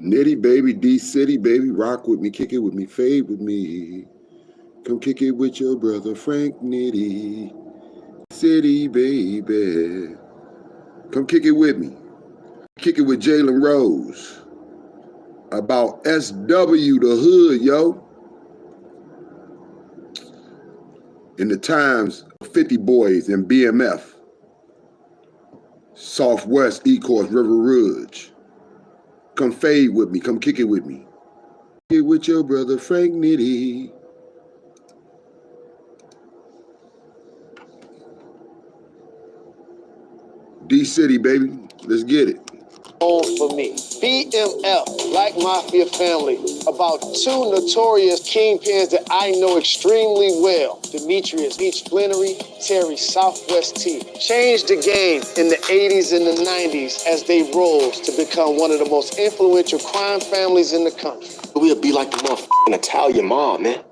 Nitty baby, D City baby, rock with me, kick it with me, fade with me. Come kick it with your brother Frank Nitty. City baby. Come kick it with me. Kick it with Jalen Rose. About SW the hood, yo. In the times of 50 Boyz and BMF. Southwest, Ecorse, River Rouge. Come fade with me, come kick it with me. Kick it with your brother Frank Nitty. D City, baby. Let's get it. For me, BMF, like Mafia Family, about two notorious kingpins that I know extremely well. Demetrius Beach Blennery, Terry Southwest T. Changed the game in the 80s and the 90s as they rose to become one of the most influential crime families in the country. We'll be like the motherfucking Italian mob, man.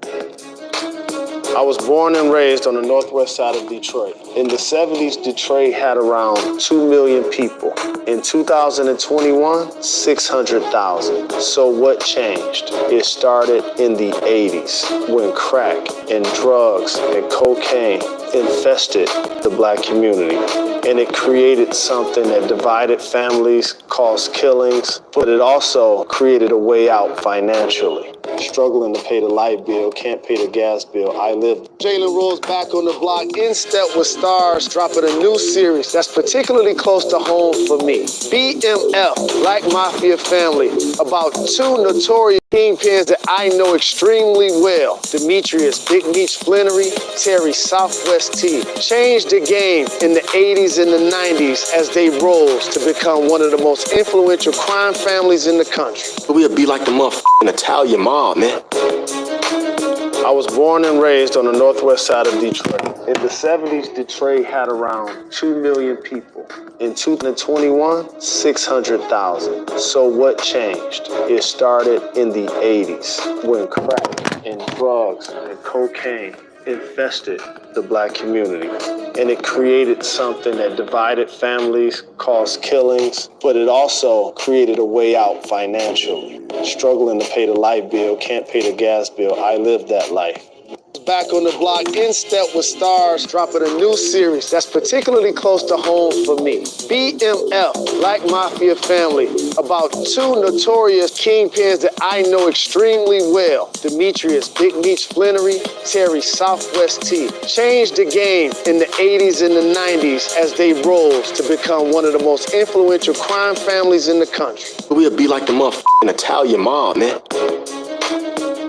I was born and raised on the northwest side of Detroit. In the 70s, Detroit had around 2 million people. In 2021, 600,000. So what changed? It started in the 80s when crack and drugs and cocaine infested the black community. And it created something that divided families, caused killings, but it also created a way out financially. Struggling to pay the light bill, can't pay the gas bill. I live. Jalen Rose back on the block, in step with stars, dropping a new series that's particularly close to home for me. BMF, like Mafia Family, about two notorious kingpins that I know extremely well. Demetrius Big Meech Blennery, Terry Southwest T. Changed the game in the 80s and the 90s as they rose to become one of the most influential crime families in the country. We'll be like the motherfucking Italian mob, man. I was born and raised on the northwest side of Detroit. In the 70s, Detroit had around 2 million people. In 2021, 600,000. So what changed? It started in the 80s when crack and drugs and cocaine infested the black community. And it created something that divided families, caused killings, but it also created a way out financially. Struggling to pay the light bill, can't pay the gas bill. I lived that life. Back on the block, in step with stars, dropping a new series that's particularly close to home for me. BMF, like Mafia Family, about two notorious kingpins that I know extremely well. Demetrius Big Meech Blennery, Terry Southwest T. Changed the game in the 80s and the 90s as they rose to become one of the most influential crime families in the country. We'll be like the motherfucking Italian mob, man.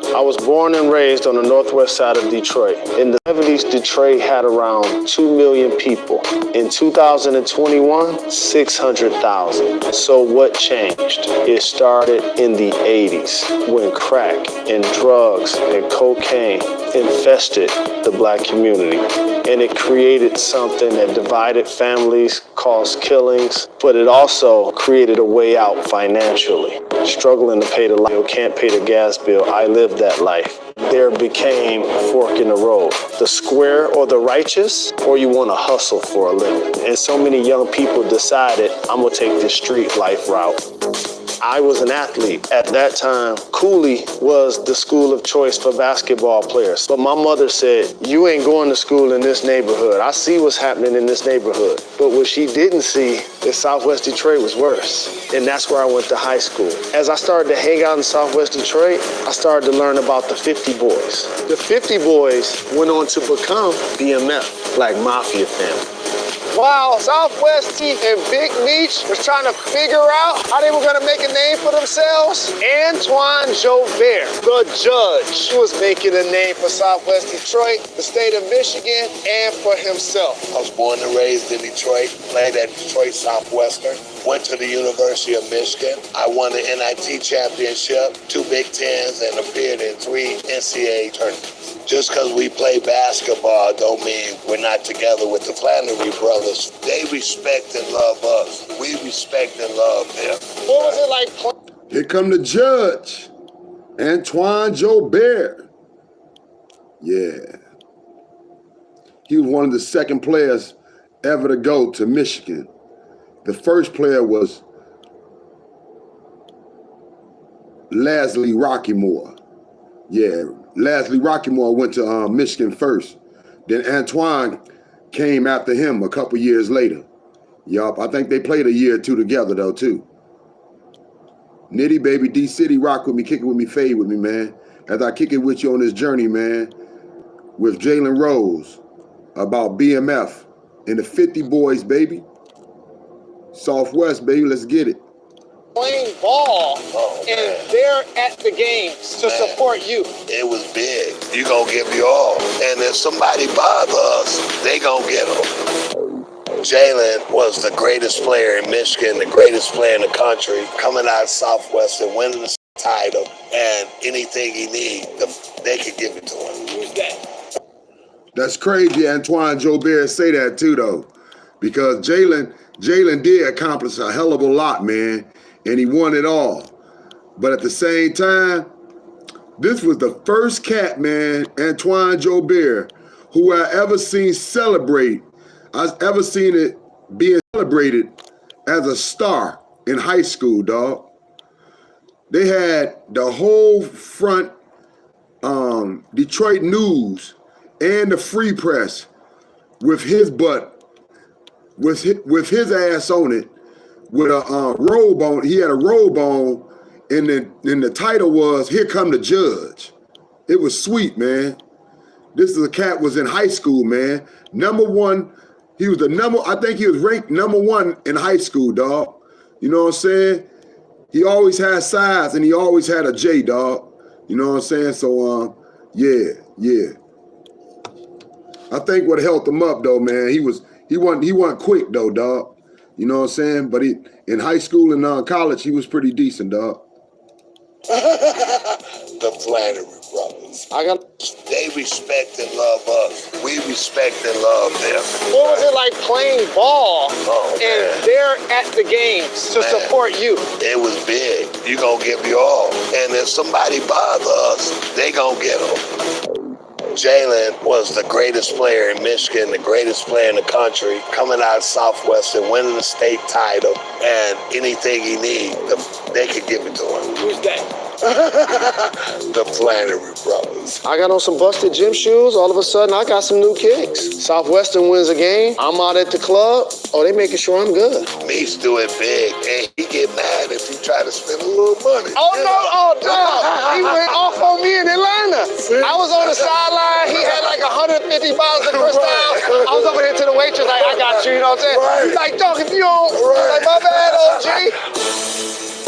I was born and raised on the northwest side of Detroit. In the 70s, Detroit had around 2 million people. In 2021, 600,000. So what changed? It started in the 80s when crack and drugs and cocaine infested the black community. And it created something that divided families, caused killings, but it also created a way out financially. Struggling to pay the light bill, can't pay the gas bill. I lived that life. There became a fork in the road. The square or the righteous, or you want to hustle for a living. And so many young people decided, I'm going to take this street life route. I was an athlete. At that time, Cooley was the school of choice for basketball players. But my mother said, you ain't going to school in this neighborhood. I see what's happening in this neighborhood. But what she didn't see is Southwest Detroit was worse. And that's where I went to high school. As I started to hang out in Southwest Detroit, I started to learn about the 50 Boyz. The 50 Boyz went on to become BMF, like Mafia Family. While Southwest T and Big Meech was trying to figure out how they were going to make a name for themselves, Antoine Jobert, the judge, was making a name for Southwest Detroit, the state of Michigan, and for himself. I was born and raised in Detroit, played at Detroit Southwestern, went to the University of Michigan. I won the NIT championship, 2 Big Tens, and appeared in 3 NCAA tournaments. Just because we play basketball don't mean we're not together with the Flannery brothers. They respect and love us. We respect and love them. What was it like? Here come the judge, Antoine Jobert. Yeah. He was one of the second players ever to go to Michigan. The first player was Leslie Rockymore. Yeah, Leslie Rockymore went to Michigan first. Then Antoine came after him a couple years later. Yup, I think they played a year or two together though too. Nitty baby, D City, rock with me, kick it with me, fade with me, man. As I kick it with you on this journey, man, with Jalen Rose about BMF and the 50 Boyz, baby. Southwest, baby, let's get it. Playing ball, and they're at the games to support you. It was big. You gonna give your all. And if somebody bother us, they gonna get them. Jalen was the greatest player in Michigan, the greatest player in the country, coming out of Southwestern, winning the title, and anything he needs, they could give it to him. Who's that? That's crazy. Antoine Jobert say that too, though, because Jalen did accomplish a hell of a lot, man, and he won it all. But at the same time, this was the first cat, man, Antoine Jobert, who I ever seen celebrate. I've ever seen it being celebrated as a star in high school, dog. They had the whole front Detroit News and the Free Press with his butt, with his ass on it, with a robe on. He had a robe on, and the title was "Here Come the Judge." It was sweet, man. This is a cat was in high school, man. Number one, he was I think he was ranked #1 in high school, dog. You know what I'm saying? He always had size and he always had a J, dog. You know what I'm saying? So, yeah. I think what helped him up though, man, he wasn't quick though, dog. You know what I'm saying? But in high school and college, he was pretty decent, dog. The Flannery brothers. They respect and love us. We respect and love them. What was it like playing ball, and they're at the games to support you? It was big. You gonna give your all. And if somebody bother us, they gonna get them. Jalen was the greatest player in Michigan, the greatest player in the country, coming out of Southwestern, winning the state title, and anything he needs, they could give it to him. Who's that? The Flannery brothers. I got on some busted gym shoes. All of a sudden, I got some new kicks. Southwestern wins a game. I'm out at the club. Oh, they making sure I'm good. Me's doing big, and he get mad if you try to spend a little money. Oh, no, he went off on me in Atlanta. I was on the sideline. He had like 150 bottles of Cristal. I was over here to the waitress like, I got you, you know what I'm saying? He's like, dog, if you don't, like, my bad, OG.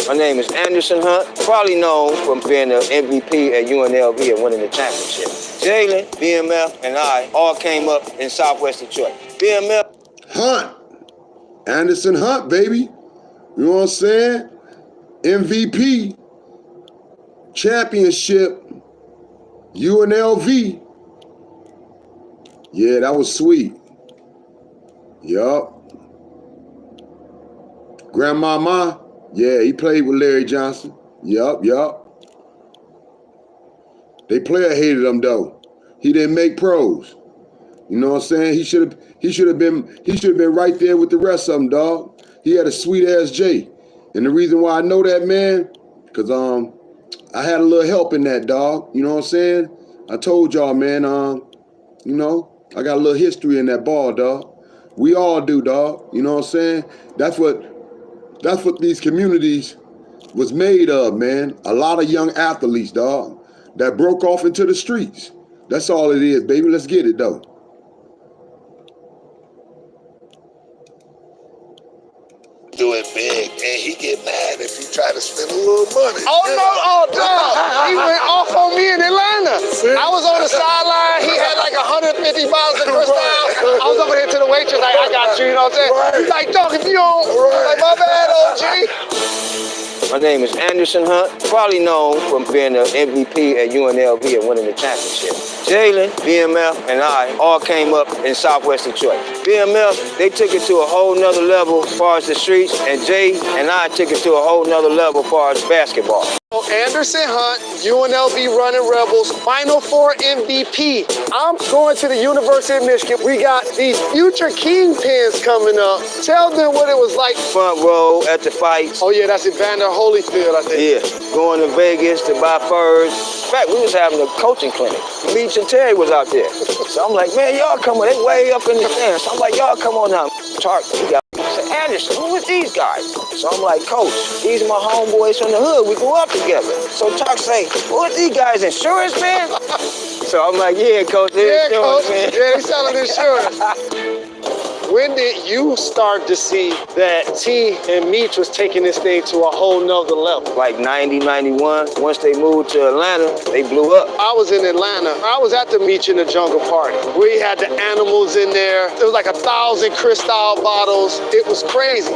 My name is Anderson Hunt, probably known from being the MVP at UNLV and winning the championship. Jalen, BMF, and I all came up in Southwest Detroit. BMF. Hunt. Anderson Hunt, baby. You know what I'm saying? MVP. Championship. UNLV. Yeah, that was sweet. Yup. Grandmama. Yeah, he played with Larry Johnson. Yup. They player hated him though. He didn't make pros. You know what I'm saying? He should have been right there with the rest of them, dog. He had a sweet ass J. And the reason why I know that, man, because I had a little help in that, dog. You know what I'm saying? I told y'all, man, you know, I got a little history in that ball, dog. We all do, dog. You know what I'm saying? That's what these communities was made of, man. A lot of young athletes, dog, that broke off into the streets. That's all it is, baby. Let's get it, though. Do it big, and he get mad if you try to spend a little money. Oh, no, dog. He went off on me in Atlanta. I was on the sideline. He had like 150 bottles of Cristal. I was over here to the waitress like, I got you, you know what I'm saying? He's like, dog, if you don't, like, my bad, OG. My name is Anderson Hunt, probably known from being the MVP at UNLV and winning the championship. Jalen, BMF, and I all came up in Southwest Detroit. BMF, they took it to a whole nother level as far as the streets, and Jay and I took it to a whole nother level as far as basketball. So Anderson Hunt, UNLV running Rebels, Final Four MVP. I'm going to the University of Michigan. We got these future kingpins coming up. Tell them what it was like. Front row at the fights. Oh yeah, that's Evander Holyfield, I think. Yeah, going to Vegas to buy furs. In fact, we was having a coaching clinic. Meach and Terry was out there. So I'm like, man, y'all come on. They way up in the stands. So I'm like, y'all come on now. Tark, we got Anderson, who is these guys? So I'm like, Coach, these are my homeboys from the hood. We grew up together. So Tark say, who are these guys, insurance man? So I'm like, yeah, Coach, they're insurance, Coach. man. Yeah, they selling insurance. When did you start to see that T and Meach was taking this thing to a whole nother level? Like 90, 91, once they moved to Atlanta, they blew up. I was in Atlanta. I was at the Meach in the Jungle party. We had the animals in there. There was like 1,000 Cristal bottles. It was crazy.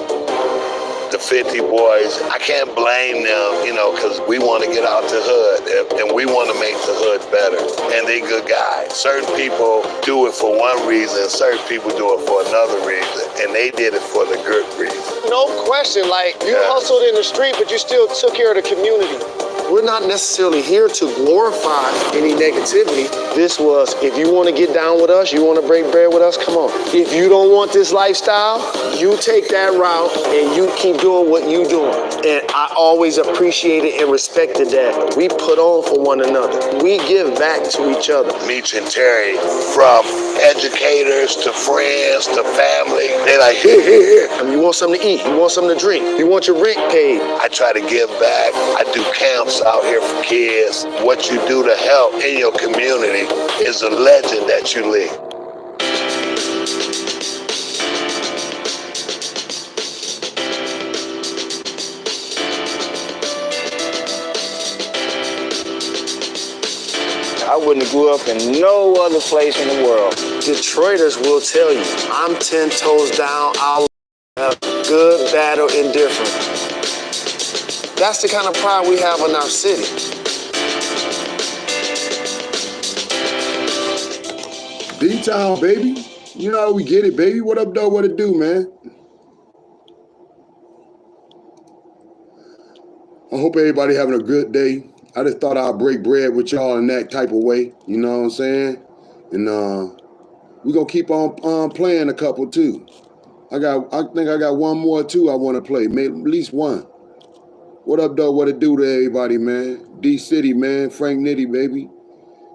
The 50 boys, I can't blame them, you know, because we want to get out the hood and we want to make the hood better. And they good guys. Certain people do it for one reason, certain people do it for another reason, and they did it for the good reason. No question, like you hustled in the street, but you still took care of the community. We're not necessarily here to glorify any negativity. This was, if you want to get down with us, you want to break bread with us, come on. If you don't want this lifestyle, you take that route and you keep doing what you doing. And I always appreciated and respected that. We put on for one another. We give back to each other. Meach and Terry, from educators to friends to family, they like, here. You want something to eat, you want something to drink, you want your rent paid. I try to give back. I do camps out here for kids. What you do to help in your community is a legend that you lead. I wouldn't have grew up in no other place in the world. Detroiters will tell you, I'm 10 toes down, I'll have good, bad, or indifferent. That's the kind of pride we have in our city. D-Town, baby. You know how we get it, baby. What up, though? What it do, man? I hope everybody having a good day. I just thought I'd break bread with y'all in that type of way. You know what I'm saying? And we're going to keep on playing a couple, too. I think I got one more, too, I want to play. Maybe at least one. What up, though? What it do to everybody, man? D-City, man. Frank Nitty, baby.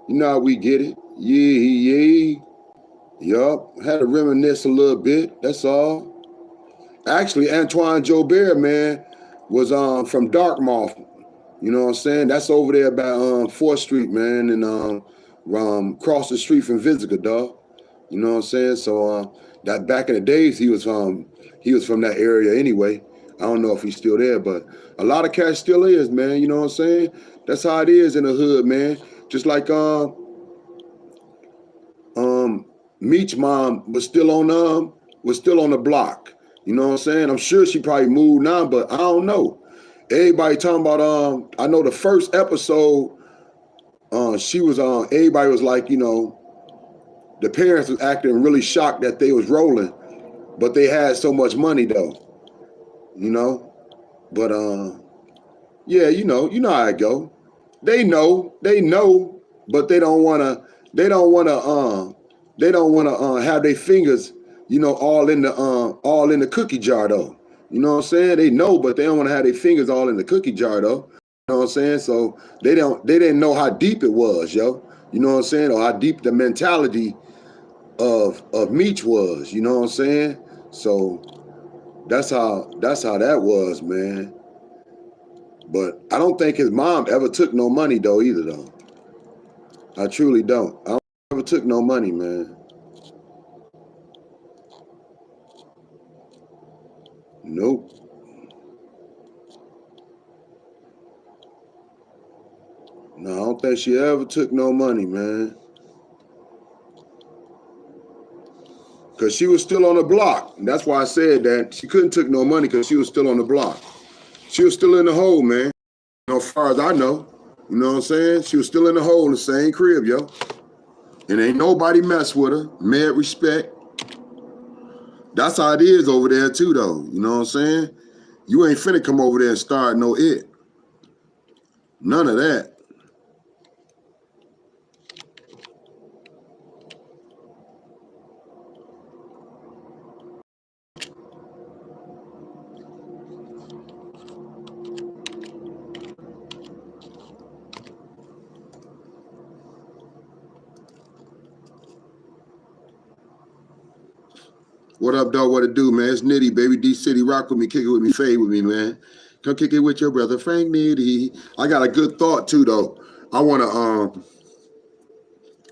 You know how we get it. Yeah. Yup. Had to reminisce a little bit. That's all. Actually, Antoine Jobert, man, was from Dartmouth. You know what I'm saying? That's over there by 4th Street, man, and across the street from Visica, dog. You know what I'm saying? So that back in the days, he was from that area anyway. I don't know if he's still there, but a lot of cats still is, man. You know what I'm saying? That's how it is in the hood, man. Just like Meech's mom was still on the block. You know what I'm saying? I'm sure she probably moved now, but I don't know. Everybody talking about I know the first episode she was on, everybody was like, you know, the parents was acting really shocked that they was rolling, but they had so much money though. You know? But yeah, you know how it go. They know, but they don't wanna have their fingers, you know, all in the cookie jar though. You know what I'm saying? They know, but they don't want to have their fingers all in the cookie jar though. You know what I'm saying? So they didn't know how deep it was, yo. You know what I'm saying? Or how deep the mentality of Meech was, you know what I'm saying? So that's how that was, man. But I don't think his mom ever took no money though either though. I truly don't. I don't ever took no money, man. Nope. No, I don't think she ever took no money, man. Because she was still on the block. And that's why I said that she couldn't took no money because she was still on the block. She was still in the hole, man. You know, as far as I know. You know what I'm saying? She was still in the hole in the same crib, yo. And ain't nobody mess with her. Mad respect. That's how it is over there too, though. You know what I'm saying? You ain't finna come over there and start no it. None of that. What up, dog? What it do, man? It's Nitty, baby. D City, rock with me, kick it with me, fade with me, man. Come kick it with your brother, Frank Nitty. I got a good thought too, though. I wanna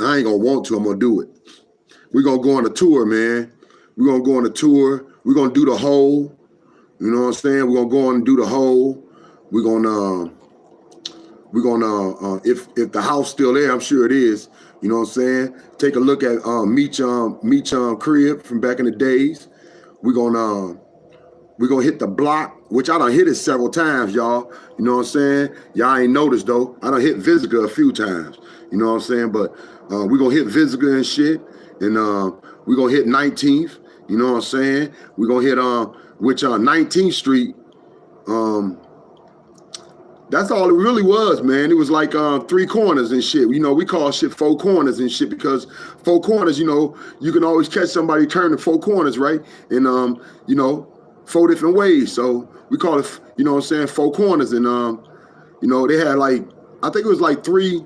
I ain't gonna want to, I'm gonna do it. We're gonna go on a tour, man. We're gonna go on a tour. We're gonna do the whole. You know what I'm saying? We're gonna go on and do the whole. We're gonna if the house still there, I'm sure it is. You know what I'm saying? Take a look at Meech crib from back in the days. We're gonna hit the block, which I done hit it several times, y'all. You know what I'm saying? Y'all ain't noticed though. I done hit Visitor a few times. You know what I'm saying? But we're gonna hit Visitor and shit. And we're gonna hit 19th. You know what I'm saying? We're gonna hit 19th Street. That's all it really was, man. It was like 3 corners and shit. You know, we call shit 4 corners and shit because 4 corners, you know, you can always catch somebody turning 4 corners, right? And, you know, 4 different ways. So we call it, you know what I'm saying, 4 corners. And, you know, they had like, I think it was like three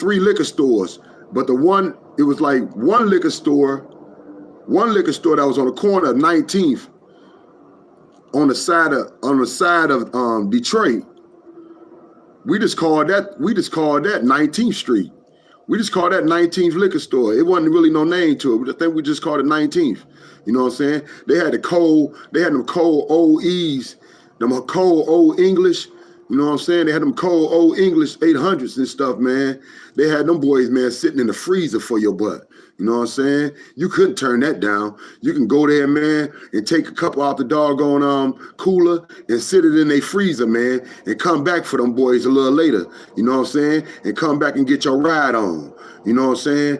liquor stores. But the one, it was like one liquor store that was on the corner of 19th on the side of Detroit. We just called that 19th Street. We just called that 19th liquor store. It wasn't really no name to it. I think we just called it 19th. You know what I'm saying? They had them cold old E's, them cold old English. You know what I'm saying? They had them cold old English 800s and stuff, man. They had them boys, man, sitting in the freezer for your butt. You know what I'm saying? You couldn't turn that down. You can go there, man, and take a couple out the doggone cooler and sit it in their freezer, man, and come back for them boys a little later. You know what I'm saying? And come back and get your ride on. You know what I'm saying?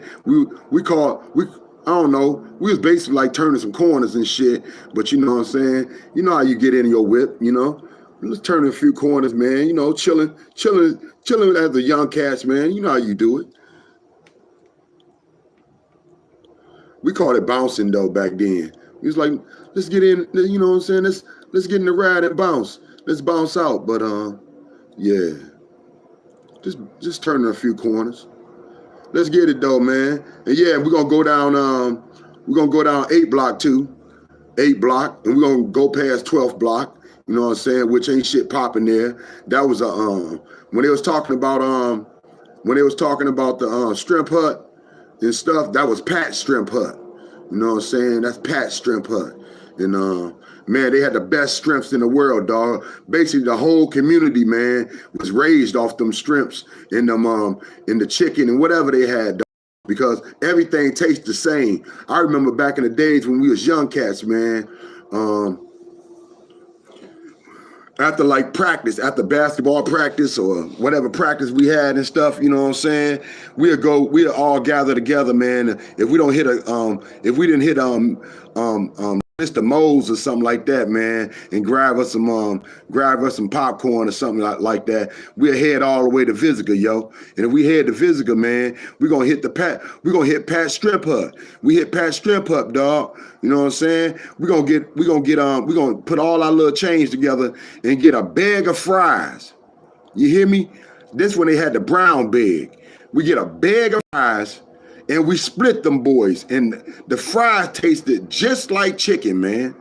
I don't know. We was basically like turning some corners and shit, but you know what I'm saying? You know how you get in your whip, you know? Let's turn a few corners, man. You know, chilling as the young cats, man. You know how you do it. We called it bouncing though back then. It was like, let's get in, you know what I'm saying? Let's get in the ride and bounce. Let's bounce out. But yeah. Just turning a few corners. Let's get it though, man. And yeah, we're gonna go down 8 block too. 8 block, and we're gonna go past 12th block. You know what I'm saying? Which ain't shit popping there. That was when they was talking about the shrimp hut and stuff, that was Pat's shrimp hut. You know what I'm saying? That's Pat's shrimp hut. And man, they had the best shrimps in the world, dog. Basically the whole community, man, was raised off them shrimps and them and the chicken and whatever they had, dog. Because everything tastes the same. I remember back in the days when we was young cats, man. After like practice, after basketball practice or whatever practice we had and stuff, you know what I'm saying? We'd all gather together, man. If we didn't hit Mr. Mo's or something like that, man, and grab us some popcorn or something like that, we'll head all the way to Visitor, yo. And if we head to Visitor, man, we're gonna hit Pat's Strip Hut. We hit Pat's Strip Hut, dog. You know what I'm saying? We're gonna put all our little change together and get a bag of fries. You hear me? This when they had the brown bag. We get a bag of fries and we split them boys. And the fries tasted just like chicken, man.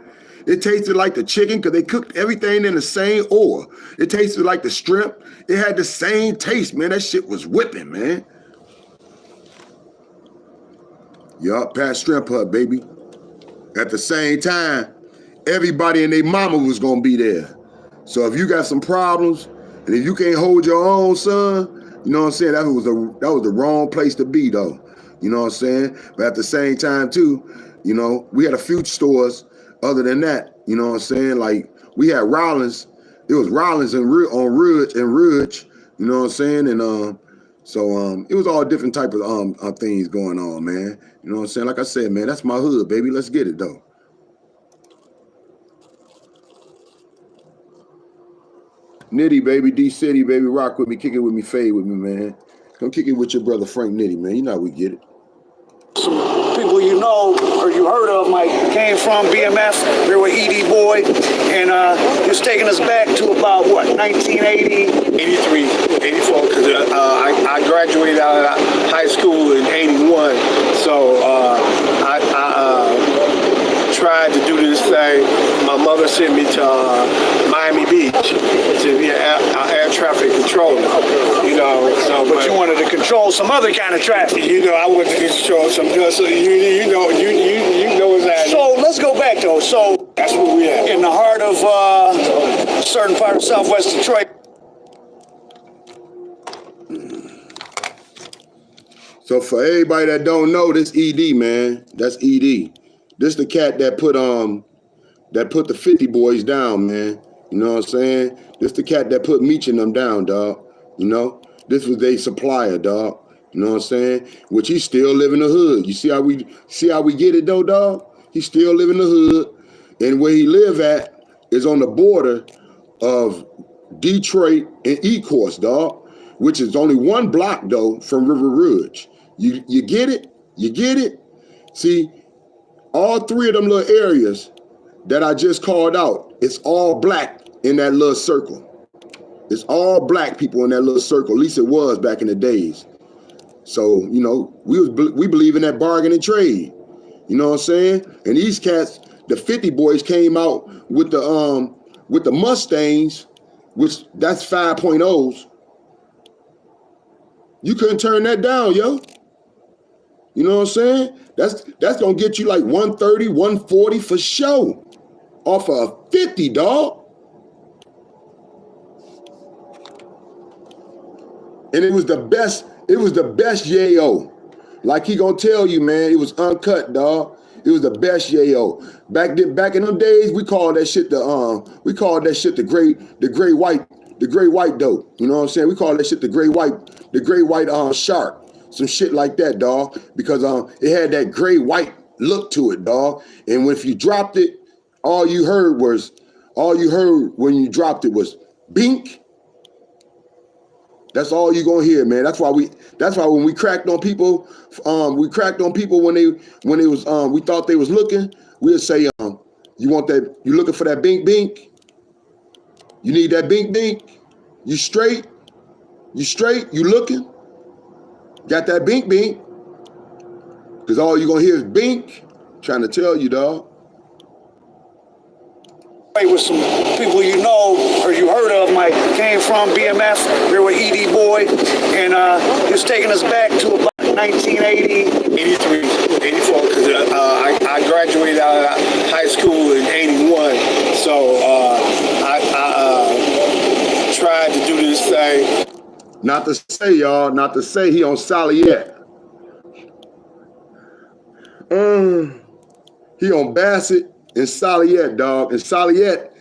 It tasted like the chicken because they cooked everything in the same oil. It tasted like the shrimp. It had the same taste, man. That shit was whipping, man. Yup, Pat's Shrimp Hut, baby. At the same time, everybody and their mama was gonna be there. So if you got some problems, and if you can't hold your own, son, you know what I'm saying? That was the wrong place to be, though. You know what I'm saying? But at the same time, too, you know, we had a few stores other than that. You know what I'm saying? Like we had Rollins. It was Rollins on Ridge. You know what I'm saying? And so it was all different type of things going on, man. You know what I'm saying? Like I said, man, that's my hood, baby. Let's get it, though. Nitty, baby, D City, baby, rock with me, kick it with me, fade with me, man. Come kick it with your brother Frank Nitty, man. You know how we get it. Some people you know or you heard of came from BMF. They were ED Boy, and it's taking us back to about what, 1980? 83, 84, because I graduated out of high school in 81, so I tried to do this thing. My mother sent me to Miami Beach to be an air traffic controller, you know. So, But you wanted to control some other kind of traffic. you know, I wanted to control some, so you know exactly. So let's go back though. So That's where we at. in the heart of a certain part of Southwest Detroit. So for everybody that don't know, this ED, man, that's ED. This the cat that put the 50 boys down, man. You know what I'm saying? This the cat that put Meech and them down, dog. You know? This was their supplier, dog. You know what I'm saying? Which he still live in the hood. You see how we get it though, dog? He still live in the hood. And where he live at is on the border of Detroit and Ecorse, dog. Which is only one block though from River Ridge. You get it? You get it? See, all three of them little areas that I just called out, it's all black in that little circle. It's all black people in that little circle. At least it was back in the days. So, you know, we believe in that bargain and trade. You know what I'm saying? And these cats, the 50 boys came out with the Mustangs, which that's 5.0s. You couldn't turn that down, yo. You know what I'm saying? That's gonna get you like 130, 140 for sure. Off of a 50, dog. And it was the best yayo. Like he gonna tell you, man, it was uncut, dog. It was the best yayo. Back in them days, we called that shit the gray white dope. You know what I'm saying? We call that shit the gray white shark. Some shit like that, dog. Because it had that gray white look to it, dog. And if you dropped it, all you heard when you dropped it was bink. That's all you gonna hear, man. That's why when we cracked on people, when we thought they was looking, we'd say, you want that, you looking for that bink bink? You need that bink bink? You straight? You looking? Got that bink bink? Because all you gonna hear is bink. Trying to tell you, dog. With some people you know or you heard of came from BMF. They were ED Boy, and it's taking us back to about 1980. 83, 84, because I graduated out of high school in 81, so I tried to do this thing. Not to say he on Saliette. He on Bassett and Saliette, dog. And Saliette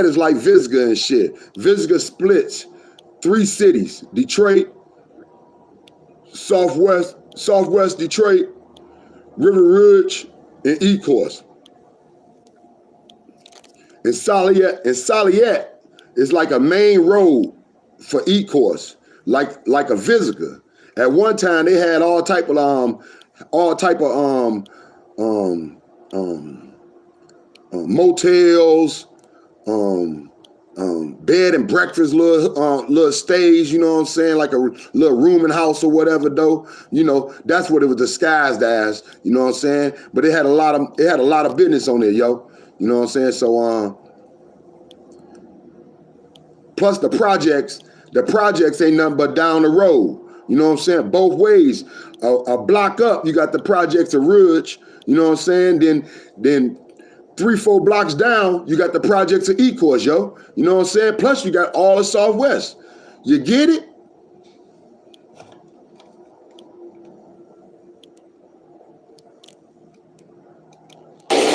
is like Visga and shit. Visga splits 3 cities: Detroit, Southwest Detroit, River Ridge, and Ecorse. And Saliette is like a main road for Ecorse, like a Visga. At one time, they had all type of motels, bed and breakfast, little stays, you know what I'm saying, like a little rooming house or whatever, though. You know, that's what it was disguised as, you know what I'm saying? But it had a lot of business on there, yo. You know what I'm saying? So plus the projects ain't nothing but down the road. You know what I'm saying? Both ways. A block up, you got the projects of Ridge, you know what I'm saying? Then 3-4 blocks down, you got the projects of Ecorse, yo. You know what I'm saying? Plus you got all of Southwest. You get it?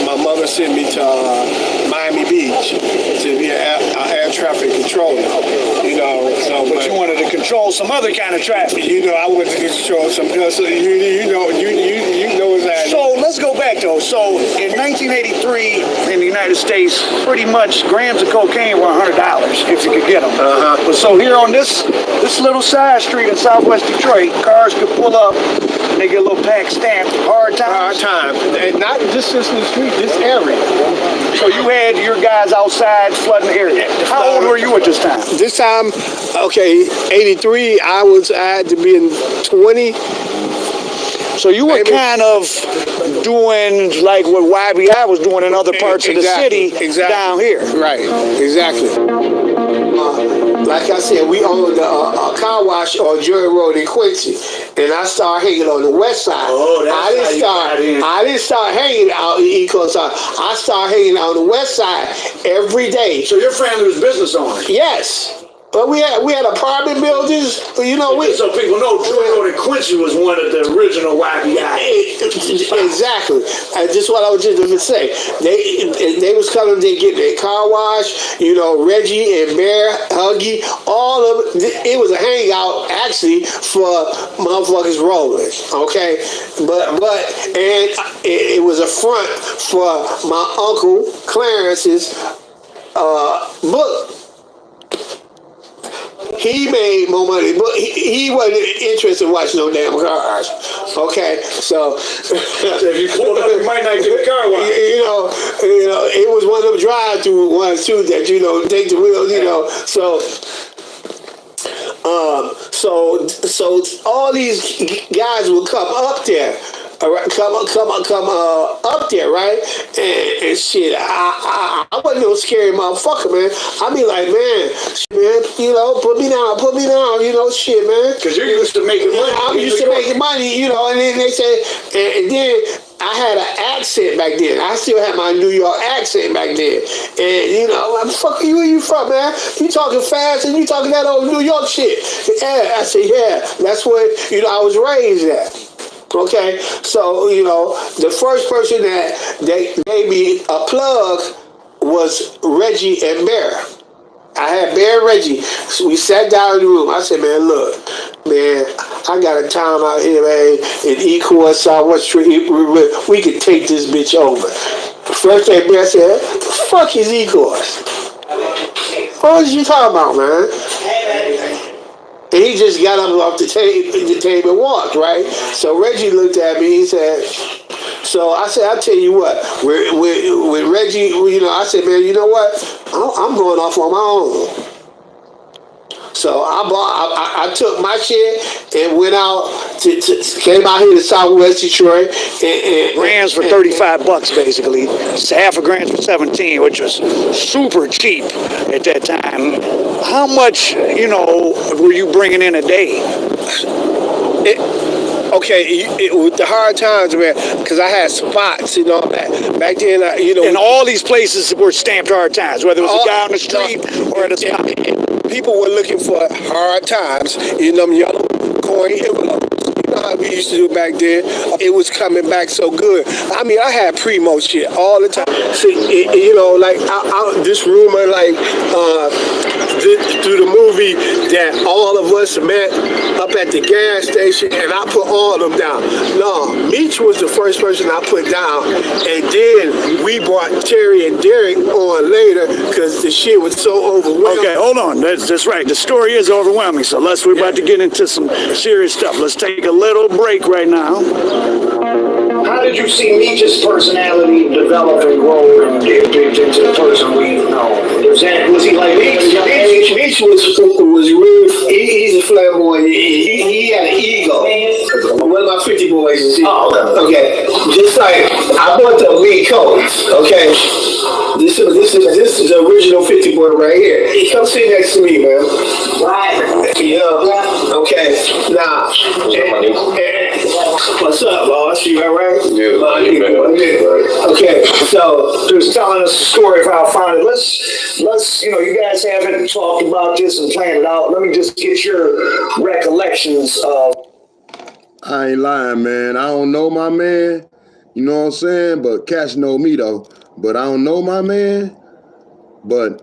My mother sent me to Miami Beach to be an air traffic controller, you know. So, But you wanted to control some other kind of traffic. you know, I wanted to control some, so you know exactly. So let's go back though. So in 1983 in the United States, pretty much grams of cocaine were $100 if you could get them. But so here on this little side street in Southwest Detroit, cars could pull up and they get a little pack stamped. Hard times. Hard time, and not just in the street, this area. So you had your guys outside flooding the area. How old were you at this time? This time, okay, 83, I had to be in 20. So you were kind of doing like what YBI was doing in other parts of the city down here. Right, exactly. Like I said, we owned a car wash on Jury Road in Quincy, and I started hanging on the west side. I didn't start hanging out in the East Coast side. I started hanging out on the west side every day. So your family was business owners? Yes. But we had apartment buildings, you know. So people know Jury Road in Quincy was one of the original YBI. Exactly. That's what I was just going to say. They was coming to get their car wash, you know, Reggie and Bear, Huggy, all of it. It was a hangout actually for motherfuckers rolling, okay? But it was a front for my uncle Clarence's book. He made more money, but he wasn't interested in watching no damn cars. Okay, so if you pulled up, you might not get a car wash. You know, it was one of them drive-through ones too that take the wheel. You know, so all these guys would come up there. Come up there, right? And shit, I wasn't no scary motherfucker, man. I be like, man, you know, put me down, you know, shit, man. Because you're used to making money. I'm used to making money, you know, and then they say, and then I had an accent back then. I still had my New York accent back then. And, you know, I'm fuck you, where you from, man? You talking fast and you talking that old New York shit. Yeah, I said, yeah, that's what, you know, I was raised at. Okay, so, you know, the first person that they gave me a plug was Reggie and Bear. I had Bear and Reggie. So we sat down in the room. I said, man, look, man, I got a time out here, man, in Ecourt, Southwestern. We could take this bitch over. First thing Bear said, the fuck is Ecourt? What was you talking about, man? And he just got up off the table and walked, right? So Reggie looked at me, he said, so I said, I'll tell you what, with Reggie, you know, I said, man, you know what? I'm going off on my own. So I took my shit and went out came out here to Southwest Detroit and grams for $35 basically. It's half a gram for 17, which was super cheap at that time. How much, you know, were you bringing in a day? With the hard times, man, because I had spots and all that. Back then, you know. And all these places were stamped hard times, whether it was a guy on the street or at a stop. People were looking for hard times, you know, yellow coin envelopes. You know how we used to do back then. It was coming back so good. I mean, I had primo shit all the time. See, you know, like this rumor, like through the movie that all of us met up at the gas station, and I put all of them down. No, Meech was the first person I put down, and then we brought Terry and Derek on later because the shit was so overwhelming. Okay, hold on. That's right. The story is overwhelming. So we're about to get into some serious stuff. Let's take a little break right now. How did you see Meech's personality develop and grow into the person we know? Was he like Meech? Meech was real. He's a flamboyant. He had an ego. One of my 50 boys is here. Oh, okay. Just like I bought the weed coats. Okay. This is the original 50 boy right here. Come sit next to me, man. Right. Yeah. Okay. Now. What's up, boss? You all right? Yeah. Okay. So he was telling us the story of how I found it. Let's, you know, you guys haven't talked about this and planned it out. Let me just get your recollections of. I ain't lying, man. I don't know my man. You know what I'm saying? But Cash know me, though. But I don't know my man. But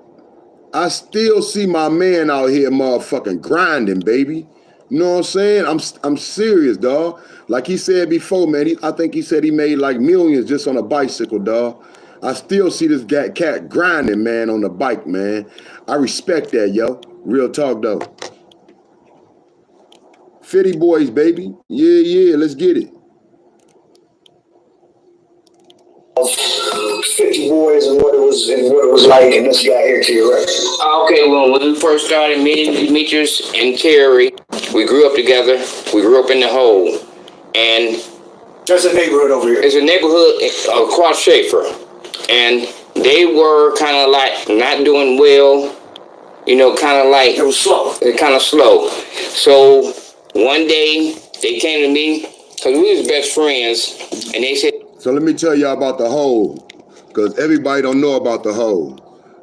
I still see my man out here motherfucking grinding, baby. You know what I'm saying? I'm serious, dog. Like he said before, man. I think he said he made like millions just on a bicycle, dog. I still see this cat grinding, man, on the bike, man. I respect that, yo. Real talk, though. 50 Boyz, baby. Yeah, let's get it. 50 Boyz and what it was like, and this guy here to your right. Okay, well, when we first started, me, Demetrius, and Terry, we grew up together. We grew up in the hole. And That's a neighborhood over here. it's a neighborhood across Schaefer. And they were kind of like not doing well, you know, kind of like... It was slow. Kind of slow. So one day, they came to me, because we was best friends, and they said... So let me tell y'all about the hole, because everybody don't know about the hole.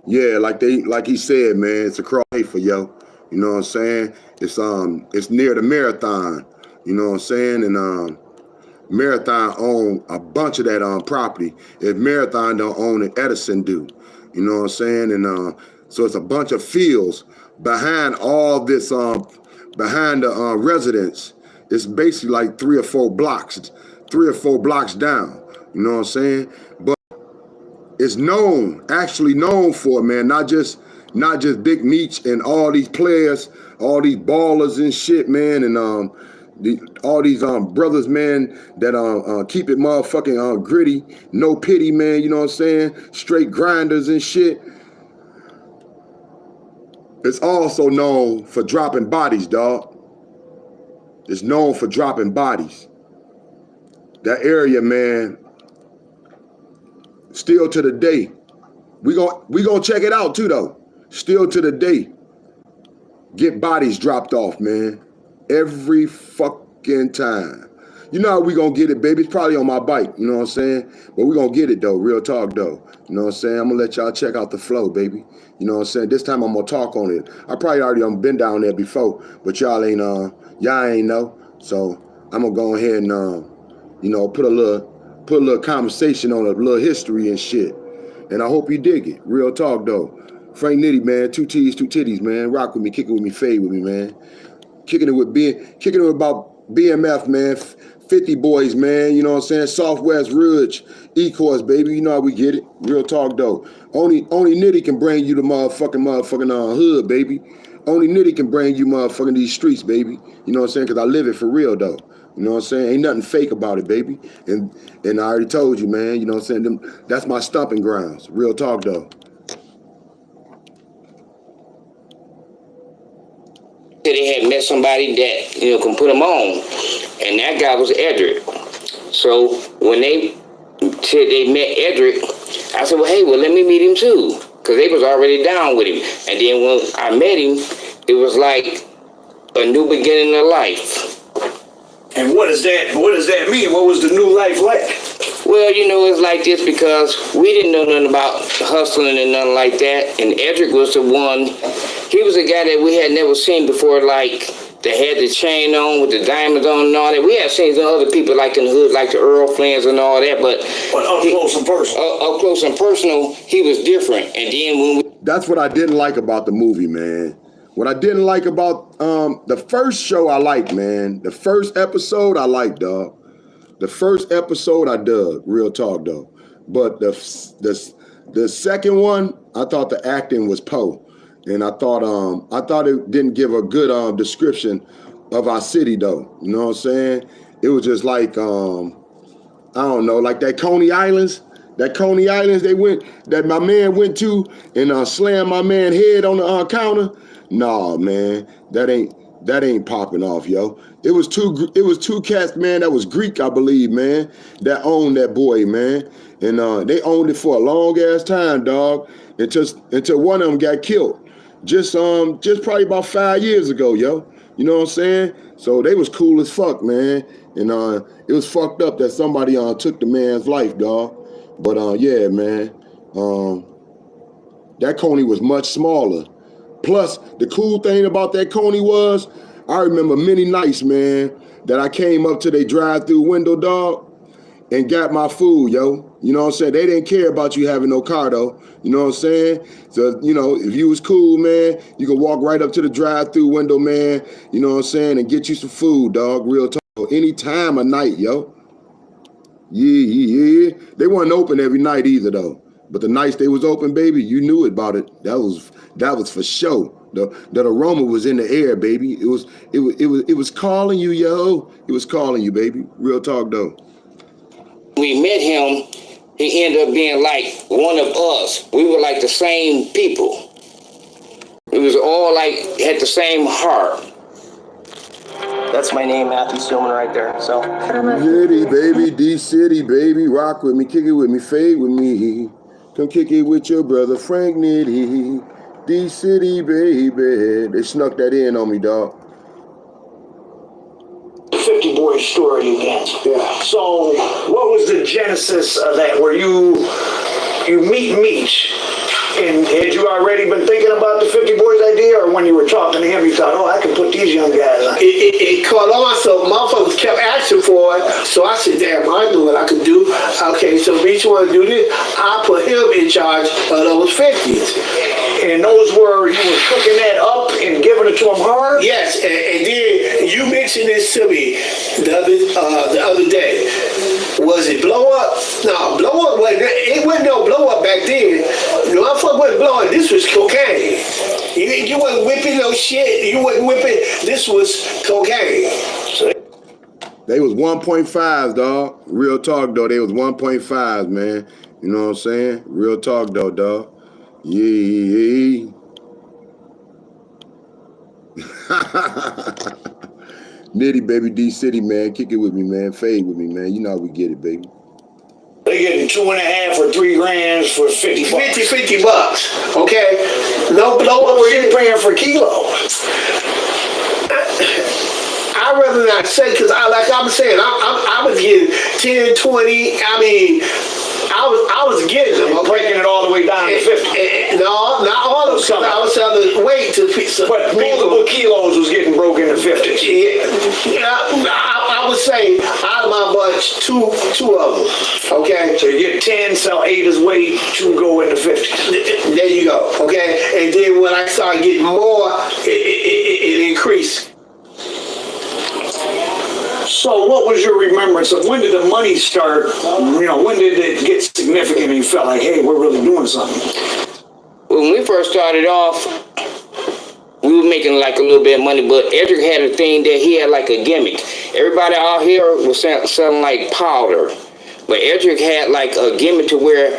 Yeah, like he said, man, it's across Schaefer, yo. You know what I'm saying? It's near the Marathon. You know what I'm saying? And Marathon own a bunch of that property. If Marathon don't own it, Edison do. You know what I'm saying? And so it's a bunch of fields behind all this, behind the residence. It's basically like 3 or 4 blocks down. You know what I'm saying? But it's actually known for, man, not just Big Meech and all these players, all these ballers and shit, man, and all these brothers, man, that keep it motherfucking gritty, no pity, man, you know what I'm saying? Straight grinders and shit. It's also known for dropping bodies, dog. It's known for dropping bodies. That area, man, still to the day. We gonna check it out too, though. Still to the day, get bodies dropped off, man. Every fucking time. You know how we gonna get it, baby. It's probably on my bike, you know what I'm saying? But we gonna get it, though. Real talk, though. You know what I'm saying? I'm gonna let y'all check out the flow, baby. You know what I'm saying? This time I'm gonna talk on it. I probably already been down there before, but y'all ain't know. So I'm gonna go ahead and you know, put a little conversation on it, a little history and shit. And I hope you dig it. Real talk, though. Frank Nitty, man, 2 T's, 2 titties, man. Rock with me, kick it with me, fade with me, man. Kicking it with about BMF, man. 50 Boyz, man. You know what I'm saying? Southwest Ridge, E-Course, baby. You know how we get it. Real talk, though. Only Nitty can bring you the motherfucking hood, baby. Only Nitty can bring you motherfucking these streets, baby. You know what I'm saying? Because I live it for real, though. You know what I'm saying? Ain't nothing fake about it, baby. And I already told you, man. You know what I'm saying? That's my stomping grounds. Real talk, though. They had met somebody that, you know, can put them on. And that guy was Edric. So when they said they met Edric, I said, well, let me meet him too. Because they was already down with him. And then when I met him, it was like a new beginning of life. And what does that mean? What was the new life like? Well, you know, it's like this because we didn't know nothing about hustling and nothing like that. And Edric was the one, he was a guy that we had never seen before, like, that had the chain on with the diamonds on and all that. We had seen some other people like in the hood, like the Earl Flans and all that, but up close and personal. Up close and personal, he was different. And then when we... That's what I didn't like about the movie, man. What I didn't like about the first show I liked, man. The first episode I liked, dog. The first episode I dug, real talk, though. But the second one, I thought the acting was po. And I thought it didn't give a good description of our city, though. You know what I'm saying? It was just like, I don't know, like that Coney Islands. That Coney Islands that my man went to and slammed my man head on the counter. Nah, man, that ain't popping off, yo. It was two cats, man, that was Greek, I believe, man, that owned that boy, man. And they owned it for a long ass time, dog, until one of them got killed. Just probably about 5 years ago, yo. You know what I'm saying? So they was cool as fuck, man. And it was fucked up that somebody took the man's life, dog. But yeah, man. That Coney was much smaller. Plus, the cool thing about that Coney was, I remember many nights, man, that I came up to their drive-through window, dog, and got my food, yo. You know what I'm saying? They didn't care about you having no car, though. You know what I'm saying? So, you know, if you was cool, man, you could walk right up to the drive-through window, man, you know what I'm saying, and get you some food, dog, real talk. Any time of night, yo. Yeah. They weren't open every night either, though. But the nights they was open, baby, you knew about it. That was for sure. The aroma was in the air, baby. It was calling you, yo. It was calling you, baby. Real talk, though. We met him, he ended up being like one of us. We were like the same people. We was all like, had the same heart. That's my name, Matthew Stillman, right there. So. City, baby, D-City, baby. Rock with me, kick it with me, fade with me. Come kick it with your brother, Frank Nitty. D-City, baby. They snuck that in on me, dog. 50 Boyz story again. Yeah. So, what was the genesis of that? Where you meet Meech, and had you already been thinking about the 50 Boyz idea, or when you were talking to him, you thought, oh, I can put these young guys on? It caught on, so motherfuckers kept asking for it. So I said, damn, I knew what I could do. Okay, so Meech want to do this. I put him in charge of those 50s. And those were, you were cooking that up and giving it to them hard? Yes, and then you mentioned this to me the other day. Was it blow up? No, blow up wasn't. It wasn't no blow up back then. No, I fuck wasn't blowing. This was cocaine. You wasn't whipping no shit. You wasn't whipping. This was cocaine. So they was 1.5s, dog. Real talk, though. They was 1.5s, man. You know what I'm saying? Real talk, though, dog. Yeah. Nitty, baby, D-City, man. Kick it with me, man. Fade with me, man. You know how we get it, baby. They getting 2.5 or 3 grand for 50 bucks. 50 bucks. Okay. No blow up. What were you paying for kilo? I'd rather not say, because like I'm saying, I was getting 10, 20. I mean, I was getting them. Okay? Breaking it all the way down to 50. No, not all of them. I was selling weight to people. But multiple kilos was getting broken to 50. Yeah, I would say out of my bunch, two of them. Okay. So you get 10, sell 8 as weight, 2 go into 50. There you go. Okay. And then when I started getting more, it increased. So what was your remembrance of when did the money start? You know, when did it get significant and you felt like, hey, we're really doing something? When we first started off, we were making like a little bit of money, but Edric had a thing that he had like a gimmick. Everybody out here was selling like powder, but Edric had like a gimmick to where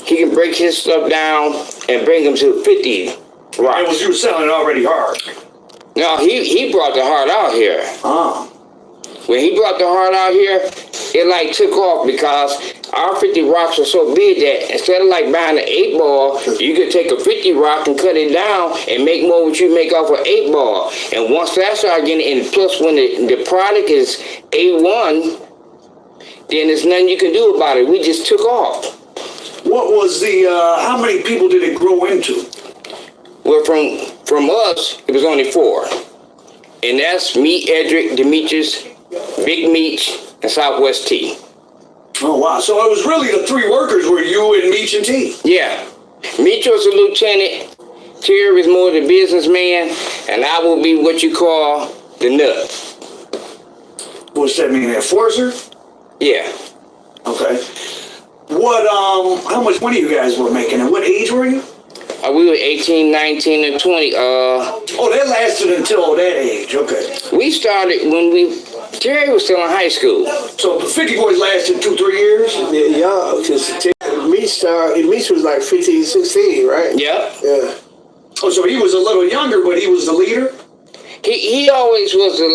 he can break his stuff down and bring them to 50 rocks. It was you selling already hard. No, he brought the heart out here. When he brought the heart out here, it like took off because our 50 rocks were so big that instead of like buying an 8 ball, you could take a 50 rock and cut it down and make more what you make off an 8 ball. And once that started getting in, plus when the product is A1, then there's nothing you can do about it. We just took off. What was the, how many people did it grow into? Well, from us, it was only 4. And that's me, Edric, Demetrius, Big Meech, and Southwest T. Oh, wow. So it was really the 3 workers were you and Meech and T. Yeah. Meech was a lieutenant, Terry was more the businessman, and I will be what you call the nut. What's that mean, enforcer? Yeah. Okay. What, how much money you guys were making, and what age were you? We were 18, 19, and 20. Oh, that lasted until that age, okay. We started when Terry was still in high school. So the 50 Boyz lasted 2-3 years? Yeah, because Meech was like 15, 16, right? Yeah. Yeah. Oh, so he was a little younger, but he was the leader? He always was the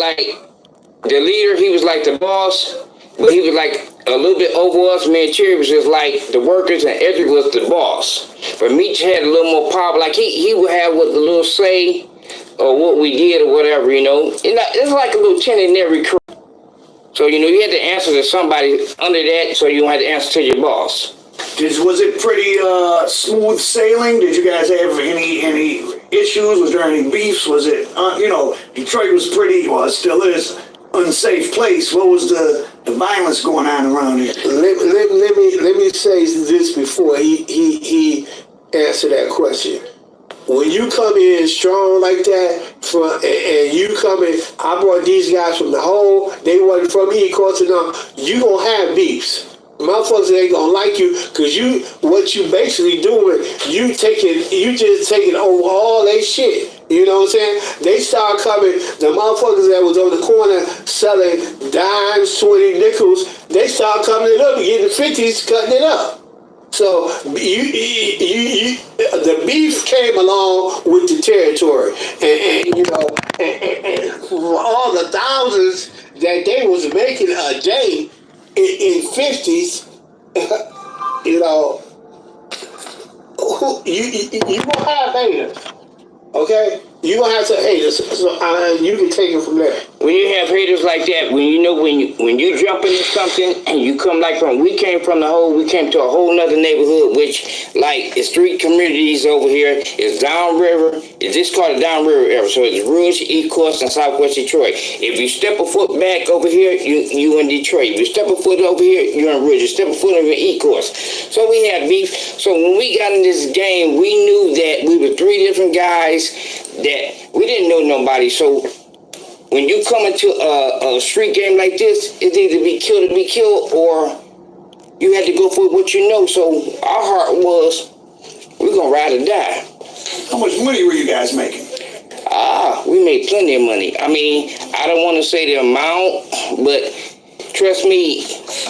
leader. He was like the boss, but he was like a little bit over us. Me and Terry was just like the workers, and Edric was the boss. But Meech had a little more power. Like he would have what the little say or what we did or whatever, you know. It's like a lieutenant in every crew. So, you know, you had to answer to somebody under that, so you don't have to answer to your boss. Was it pretty smooth sailing? Did you guys have any issues? Was there any beefs? Was it, you know, Detroit was pretty, well, it still is, unsafe place. What was the the violence going on around here. Let me say this before he answer that question. When you come in strong like that, and you come in, I brought these guys from the whole, they wasn't from East Coast enough, you gonna have beefs. Motherfuckers ain't gonna like you, cause what you basically doing, you just taking over all they shit. You know what I'm saying? They start coming, the motherfuckers that was on the corner selling dimes, 20 nickels, they start coming it up and getting the 50s, cutting it up. So the beef came along with the territory, and you know, and for all the thousands that they was making a day in 50s, you know, you gonna have haters, okay? You gonna have some haters, so you can take it from there. When you have haters like that, when you jump into something and you come we came to a whole nother neighborhood, which like it's 3 communities over here. It's downriver. It's just called the downriver area. So it's Rouge, East Coast, and Southwest Detroit. If you step a foot back over here, you in Detroit. If you step a foot over here, you're in Rouge. You step a foot over in East Coast. So we had beef. So when we got in this game, we knew that we were 3 different guys that we didn't know nobody. So when you come into a street game like this, it's either be killed or you had to go for what you know. So our heart was, we're gonna ride or die. How much money were you guys making? We made plenty of money. I mean, I don't want to say the amount, but trust me,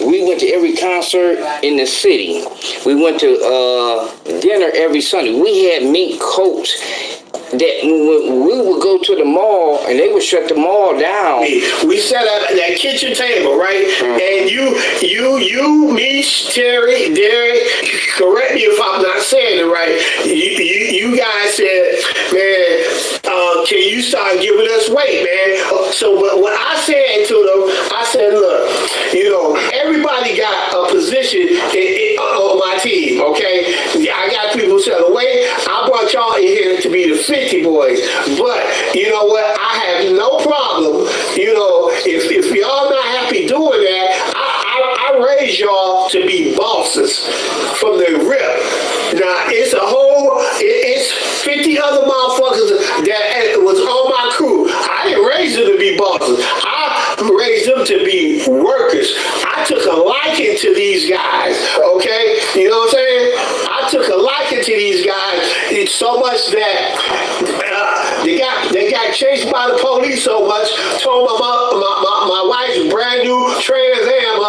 we went to every concert in the city. We went to dinner every Sunday. We had mink coats that when we would go to the mall and they would shut the mall down. We sat at that kitchen table, right? And you, me, Terry, Derek, correct me if I'm not saying it right. You guys said, man, can you start giving us weight, man? So what I said to them, I said, look, you know, everybody got a position on my team, okay? I got people selling weight. I brought y'all in here to be the 50 boys. But, you know what? I have no problem, you know, if y'all not happy doing that, I raised y'all to be bosses from the rip. Now, it's 50 other motherfuckers that was on my crew. I didn't raise them to be bosses. I raised them to be workers. I took a liking to these guys, okay? You know what I'm saying? I took a liking to these guys. It's so much that they got chased by the police so much. Told my wife's brand new Trans Am,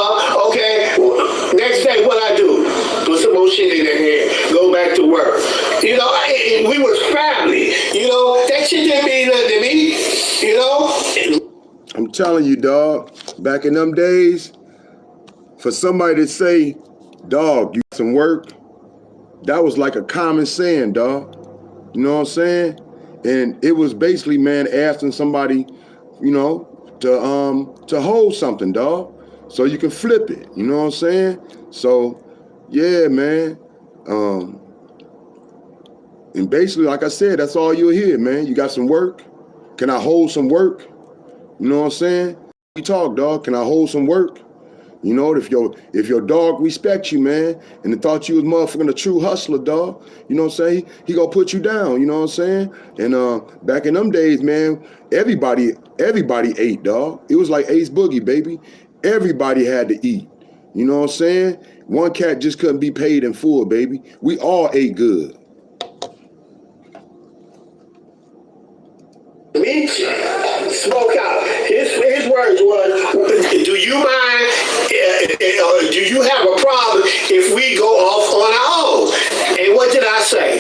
okay? Next day, what I do? Put some more shit in their head. Go back to work. You know, we was family. You know, that shit didn't mean nothing to me. You know? I'm telling you, dog, back in them days, for somebody to say, dog, you got some work, that was like a common saying, dog. You know what I'm saying? And it was basically, man, asking somebody, you know, to hold something, dog, so you can flip it. You know what I'm saying? So, yeah, man. And basically, like I said, that's all you'll hear, man. You got some work? Can I hold some work? You know what I'm saying? You talk, dog. Can I hold some work? You know, if your dog respects you, man, and thought you was motherfucking a true hustler, dog, you know what I'm saying? He gonna put you down, you know what I'm saying? And back in them days, man, everybody ate, dog. It was like Ace Boogie, baby. Everybody had to eat. You know what I'm saying? One cat just couldn't be paid in full, baby. We all ate good. Me, smoke out. His words was, do you mind, do you have a problem if we go off on our own? And what did I say?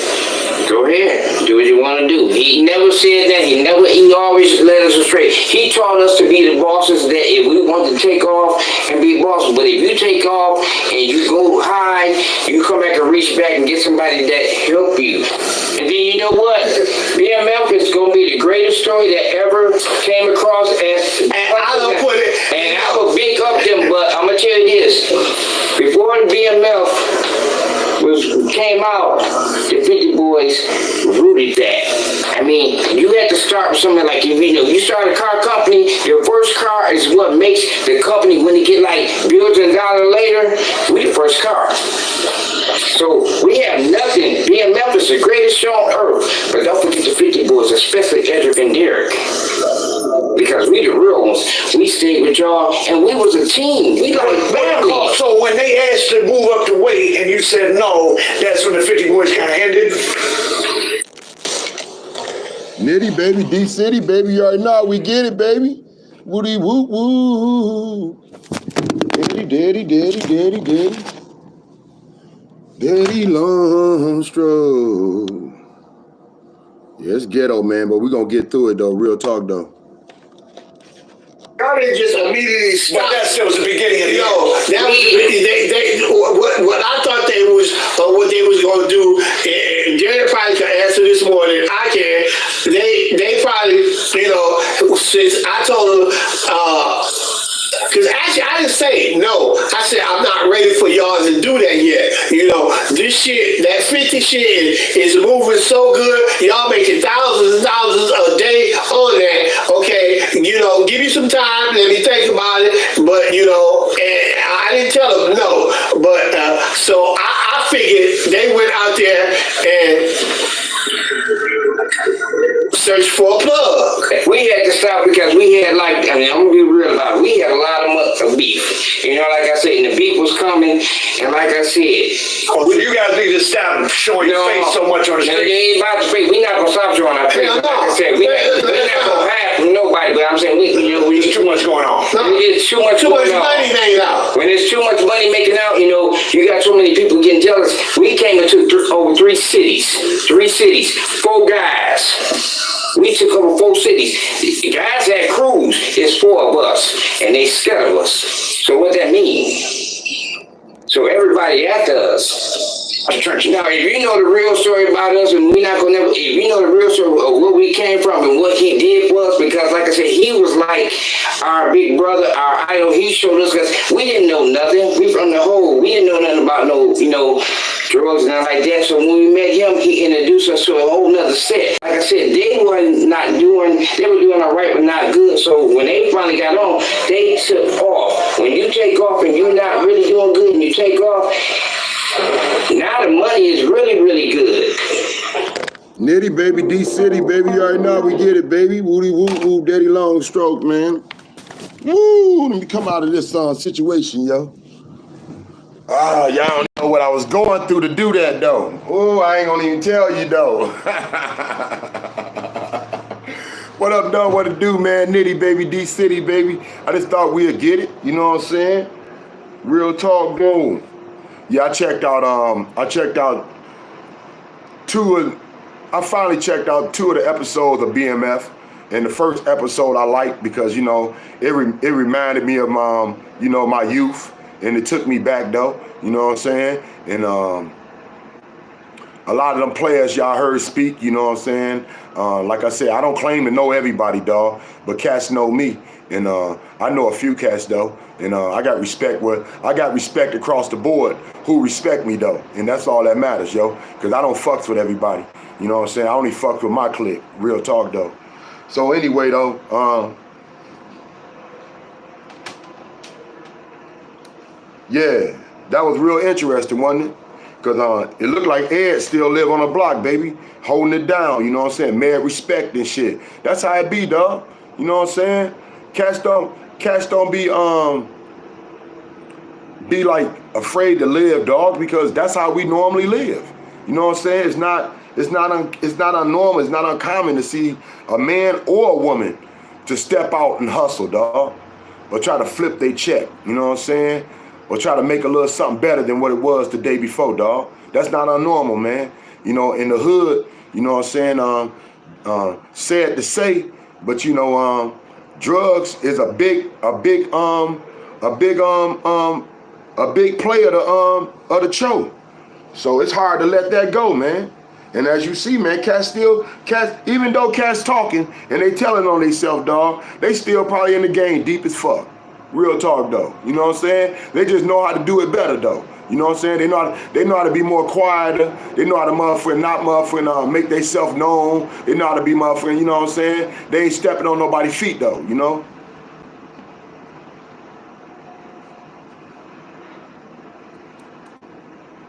Go ahead, do what you want to do. He never said that. He always led us astray. He taught us to be the bosses, that if we want to take off and be bosses. But if you take off and you go high, you come back and reach back and get somebody that help you. And then you know what? BMF is going to be the greatest story that ever came across. And I don't put it. And I will big up them, but I'm going to tell you this. Before the BMF came out, the 50 boys Boyz rooted that. I mean, you had to start with something like, if you start a car company, your first car is what makes the company, when they get like billions of dollars later, we the first car. So we have nothing. BMF is the greatest show on earth. But don't forget the 50 Boyz, especially Edric and Derek. Because we the real ones. We stayed with y'all, and we was a team. We like family. So when they asked to move up the weight and you said no, that's when the 50 Boyz kind of ended? Nitty, baby, D-City, baby, you already know, we get it, baby. Woody, woo, woo. Daddy, daddy, daddy, daddy, daddy. Daddy long stroke. Yeah, it's ghetto, man, but we gonna get through it, though. Real talk, though. Y'all didn't just immediately stop. But that still was the beginning of the No, that was what I thought they was, what they was gonna do. And Jerry probably can answer this more than I can. They probably, since I told them, because actually I didn't say no. I said I'm not ready for y'all to do that yet. This shit, that 50 shit is moving so good. Y'all making thousands and thousands a day on that. Okay, give me some time. Let me think about it. But and I didn't tell them no. But so I figured they went out there and search for a plug. We had to stop because we had I'm gonna be real about it. We had a lot of beef. Like I said, and the beef was coming, and like I said, well, you guys need to stop showing your face so much on the street. It ain't about the face. We're not gonna stop showing our face. Like I said, we're not gonna hide from nobody. But I'm saying there's too much going on. It's too much money made out. When there's too much money making out, you got so many people getting jealous. We came and took over 3 cities, 4 guys. We took over 4 cities. The guys had crews. It's 4 of us, and they scared of us. So what that mean? So everybody after us. Now, if you know the real story about us, and we're not gonna never. If you know the real story of where we came from and what he did for us, because like I said, he was like our big brother, our idol. He showed us, because we didn't know nothing. We from the hole. We didn't know nothing about no, drugs and nothing like that. So when we met him, he introduced us to a whole nother set. Like I said, they were doing all right, but not good. So when they finally got on, they took off. When you take off and you're not really doing good, and you take off, now the money is really, really good. Nitty, baby, D-City, baby, you already know, we get it, baby. Woody, woo, woo, daddy long stroke, man. Woo, let me come out of this situation, yo. Y'all don't know what I was going through to do that, though. Oh, I ain't gonna even tell you, though. What up, though? What it do, man? Nitty, baby, D-City, baby. I just thought we'd get it, you know what I'm saying? Real talk, boom. Yeah, I finally checked out 2 of the episodes of BMF. And the first episode I liked because, it reminded me of my youth. And it took me back, though. You know what I'm saying? And a lot of them players y'all heard speak, you know what I'm saying? Like I said, I don't claim to know everybody, dog. But cats know me. And I know a few cats, though. And I got respect across the board who respect me, though. And that's all that matters, yo. Because I don't fucks with everybody. You know what I'm saying? I only fucks with my clique. Real talk, though. So anyway, though, yeah, that was real interesting, wasn't it? Because it looked like Ed still live on the block, baby. Holding it down, you know what I'm saying? Mad respect and shit. That's how it be, dog. You know what I'm saying? Cats don't be like afraid to live, dog, because that's how we normally live. You know what I'm saying? It's not unnormal, it's not uncommon to see a man or a woman to step out and hustle, dog, or try to flip their check, you know what I'm saying? Or try to make a little something better than what it was the day before, dog. That's not unnormal, man. In the hood, you know what I'm saying? Sad to say, but drugs is a big player of the show. So it's hard to let that go, man. And as you see, man, cats, even though cats talking and they telling on themselves, dog, they still probably in the game deep as fuck. Real talk, though. You know what I'm saying? They just know how to do it better, though. You know what I'm saying? They know how to be more quieter. They know how to not make themselves known. They know how to be motherfucking, you know what I'm saying? They ain't stepping on nobody's feet though, you know?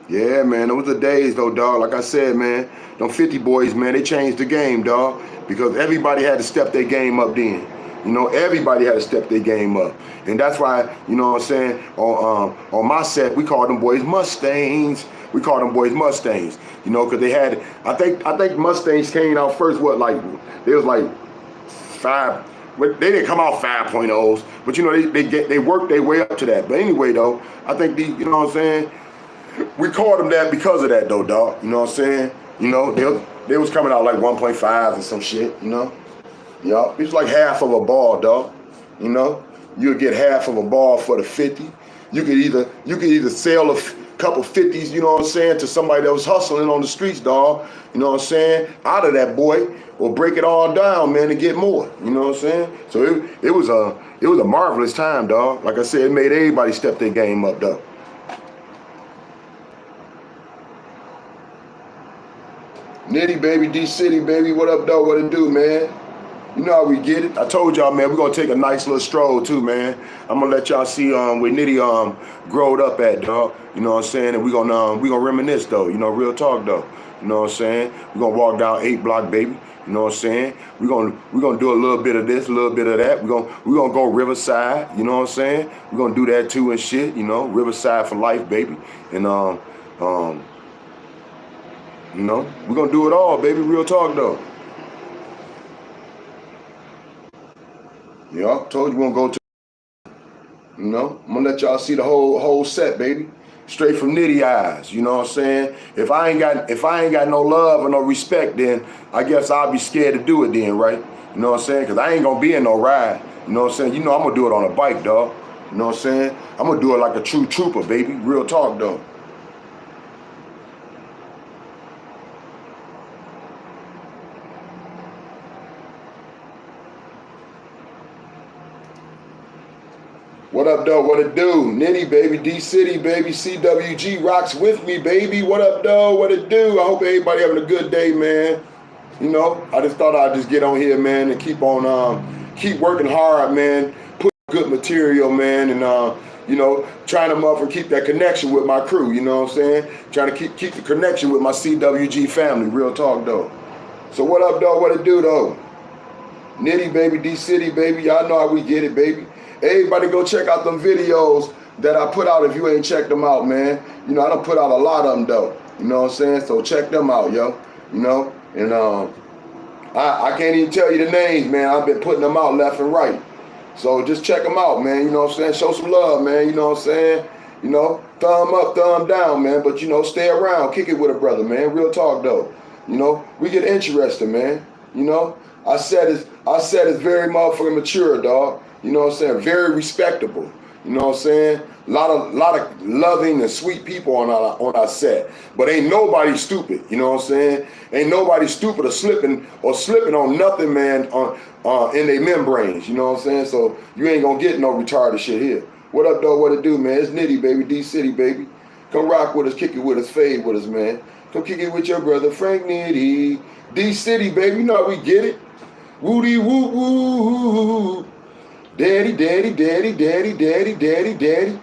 Yeah, man, those are the days though, dog. Like I said, man, them 50 boys, man, they changed the game, dog. Because everybody had to step their game up then. You know, everybody had to step their game up. And that's why, you know what I'm saying, on my set, we called them boys Mustangs. We called them boys Mustangs. You know, because they had, I think Mustangs came out first, what, like, they was like 5, they didn't come out 5.0s, but you know, they worked their way up to that. But anyway, though, I think you know what I'm saying, we called them that because of that, though, dog. You know what I'm saying? You know, they was coming out like 1.5s and some shit, you know? Yeah, it's like half of a ball, dog. You know? You'll get half of a ball for the 50. You could either sell a couple 50s, you know what I'm saying, to somebody that was hustling on the streets, dog. You know what I'm saying? Out of that boy, or break it all down, man, to get more. You know what I'm saying? So it was a marvelous time, dog. Like I said, it made everybody step their game up, though. Nitty, baby, D-City, baby, what up, though? What it do, man? You know how we get it. I told y'all, man, we're going to take a nice little stroll, too, man. I'm going to let y'all see where Nitty growed up at, dog. You know what I'm saying? And we're gonna reminisce, though. You know, real talk, though. You know what I'm saying? We're going to walk down 8 Block, baby. You know what I'm saying? We're gonna do a little bit of this, a little bit of that. We're gonna go Riverside, you know what I'm saying? We're going to do that, too, and shit, you know. Riverside for life, baby. And, you know, we're going to do it all, baby. Real talk, though. Yeah, told you we're going to go to, you know, I'm going to let y'all see the whole set, baby. Straight from Nitty eyes, you know what I'm saying? If I ain't got no love or no respect, then I guess I'll be scared to do it then, right? You know what I'm saying? Because I ain't going to be in no ride. You know what I'm saying? You know I'm going to do it on a bike, dog. You know what I'm saying? I'm going to do it like a true trooper, baby. Real talk, though. What up, though? What it do? Nitty, baby. D-City, baby. CWG rocks with me, baby. What up, though? What it do? I hope everybody having a good day, man. You know, I just thought I'd just get on here, man, and keep working hard, man. Put good material, man, and, you know, trying to keep that connection with my crew, you know what I'm saying? Trying to keep the connection with my CWG family. Real talk, though. So what up, though? What it do, though? Nitty, baby. D-City, baby. Y'all know how we get it, baby. Everybody go check out them videos that I put out if you ain't checked them out, man. You know, I done put out a lot of them, though. You know what I'm saying? So check them out, yo. You know? And I can't even tell you the names, man. I've been putting them out left and right. So just check them out, man. You know what I'm saying? Show some love, man. You know what I'm saying? You know, thumb up, thumb down, man. But, you know, stay around. Kick it with a brother, man. Real talk, though. You know, we get interested, man. You know? I said it's very motherfucking mature, dog. You know what I'm saying? Very respectable. You know what I'm saying? A lot of loving and sweet people on our set. But ain't nobody stupid. You know what I'm saying? Ain't nobody stupid or slipping on nothing, man, in their membranes. You know what I'm saying? So you ain't gonna get no retarded shit here. What up, though? What it do, man? It's Nitty, baby. D-City, baby. Come rock with us, kick it with us, fade with us, man. Come kick it with your brother, Frank Nitty. D-City, baby. You know how we get it. Woody woo woo. Daddy, daddy, daddy, daddy, daddy, daddy, daddy,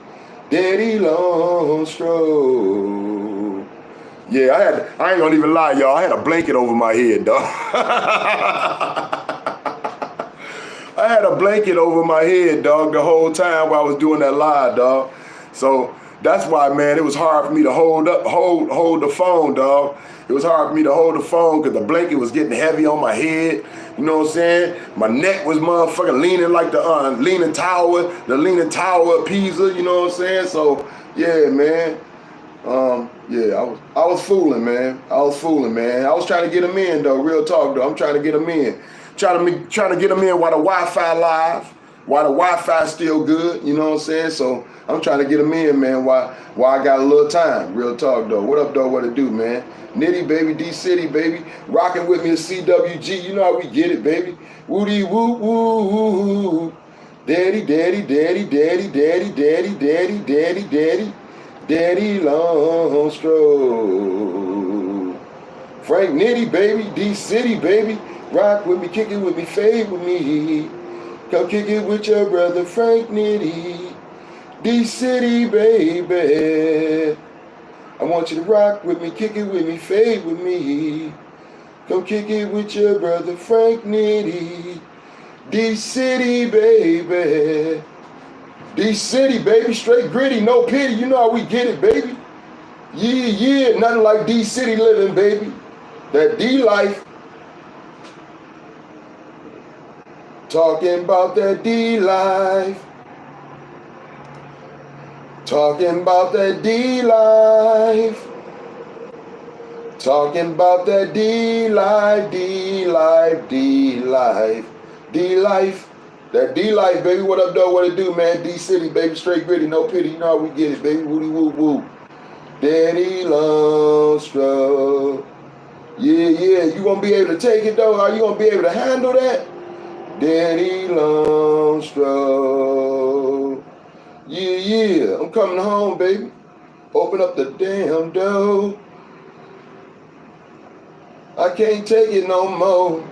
daddy long stroll. Yeah, I ain't gonna even lie, y'all. I had a blanket over my head, dog. I had a blanket over my head, dog, the whole time while I was doing that live, dog. So that's why, man, it was hard for me to hold the phone, dog. It was hard for me to hold the phone because the blanket was getting heavy on my head. You know what I'm saying? My neck was motherfucking leaning like the leaning tower of Pisa. You know what I'm saying? So yeah, man. Yeah, I was fooling, man. I was trying to get them in, though. Real talk, though. I'm trying to get them in. Trying to get them in while the Wi-Fi live. While the Wi-Fi still good. You know what I'm saying? So I'm trying to get them in, man, while I got a little time. Real talk, though. What up, though? What it do, man? Nitty, baby. D-City, baby. Rocking with me at CWG. You know how we get it, baby. Woody, woo, woo, woo. Daddy, daddy, daddy, daddy, daddy, daddy, daddy, daddy, daddy. Daddy Long Stroll. Frank Nitty, baby, D-City, baby. Rock with me, kick it with me, fade with me. Come kick it with your brother Frank Nitty. D-City, baby. I want you to rock with me, kick it with me, fade with me. Come kick it with your brother Frank Nitty. D-City, baby. D-City, baby, straight gritty, no pity. You know how we get it, baby. Yeah, yeah, nothing like D-City living, baby. That D-life. Talking about that D-life. Talking about that D-life. Talking about that D-life, D-life, D-life, D-life. That D-life, baby. What up, though? What it do, man? D-City, baby. Straight gritty, no pity. You know how we get it, baby. Woody woo woo. Daddy Long Stroll. Yeah, yeah. You gonna be able to take it, though? Are you gonna be able to handle that? Daddy Long Stroll. Yeah, yeah. I'm coming home, baby. Open up the damn door. I can't take it no more.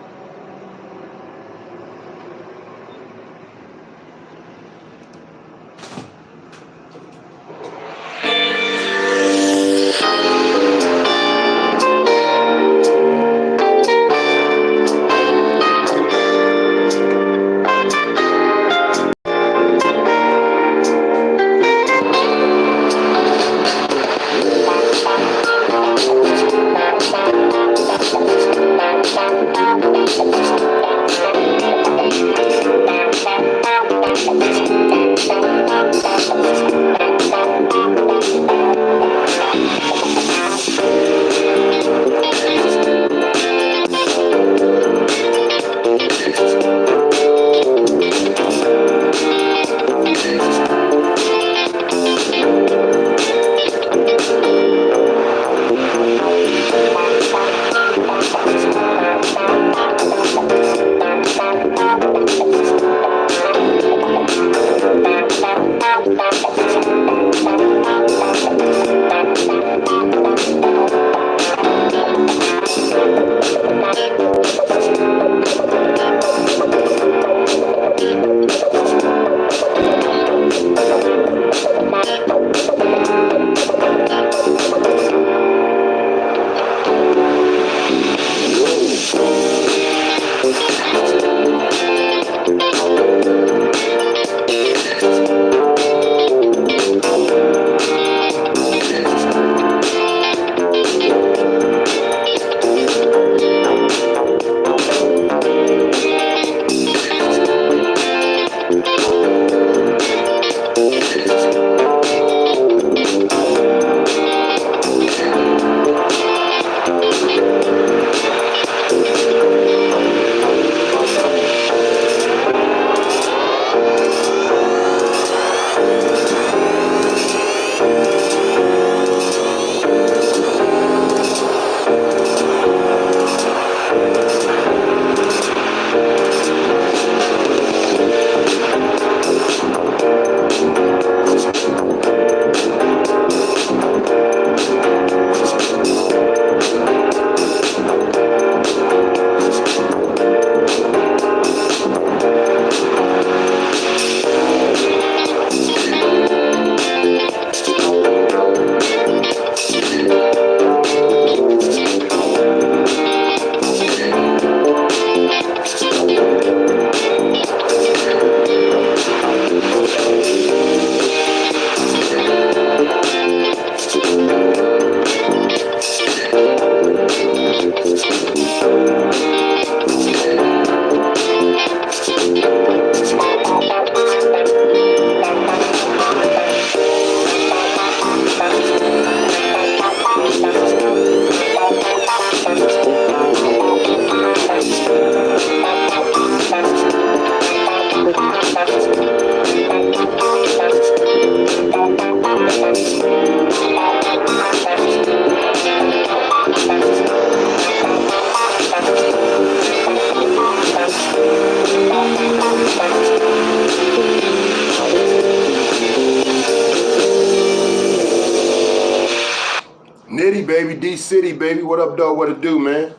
D-City, baby. What up, though? What it do, man?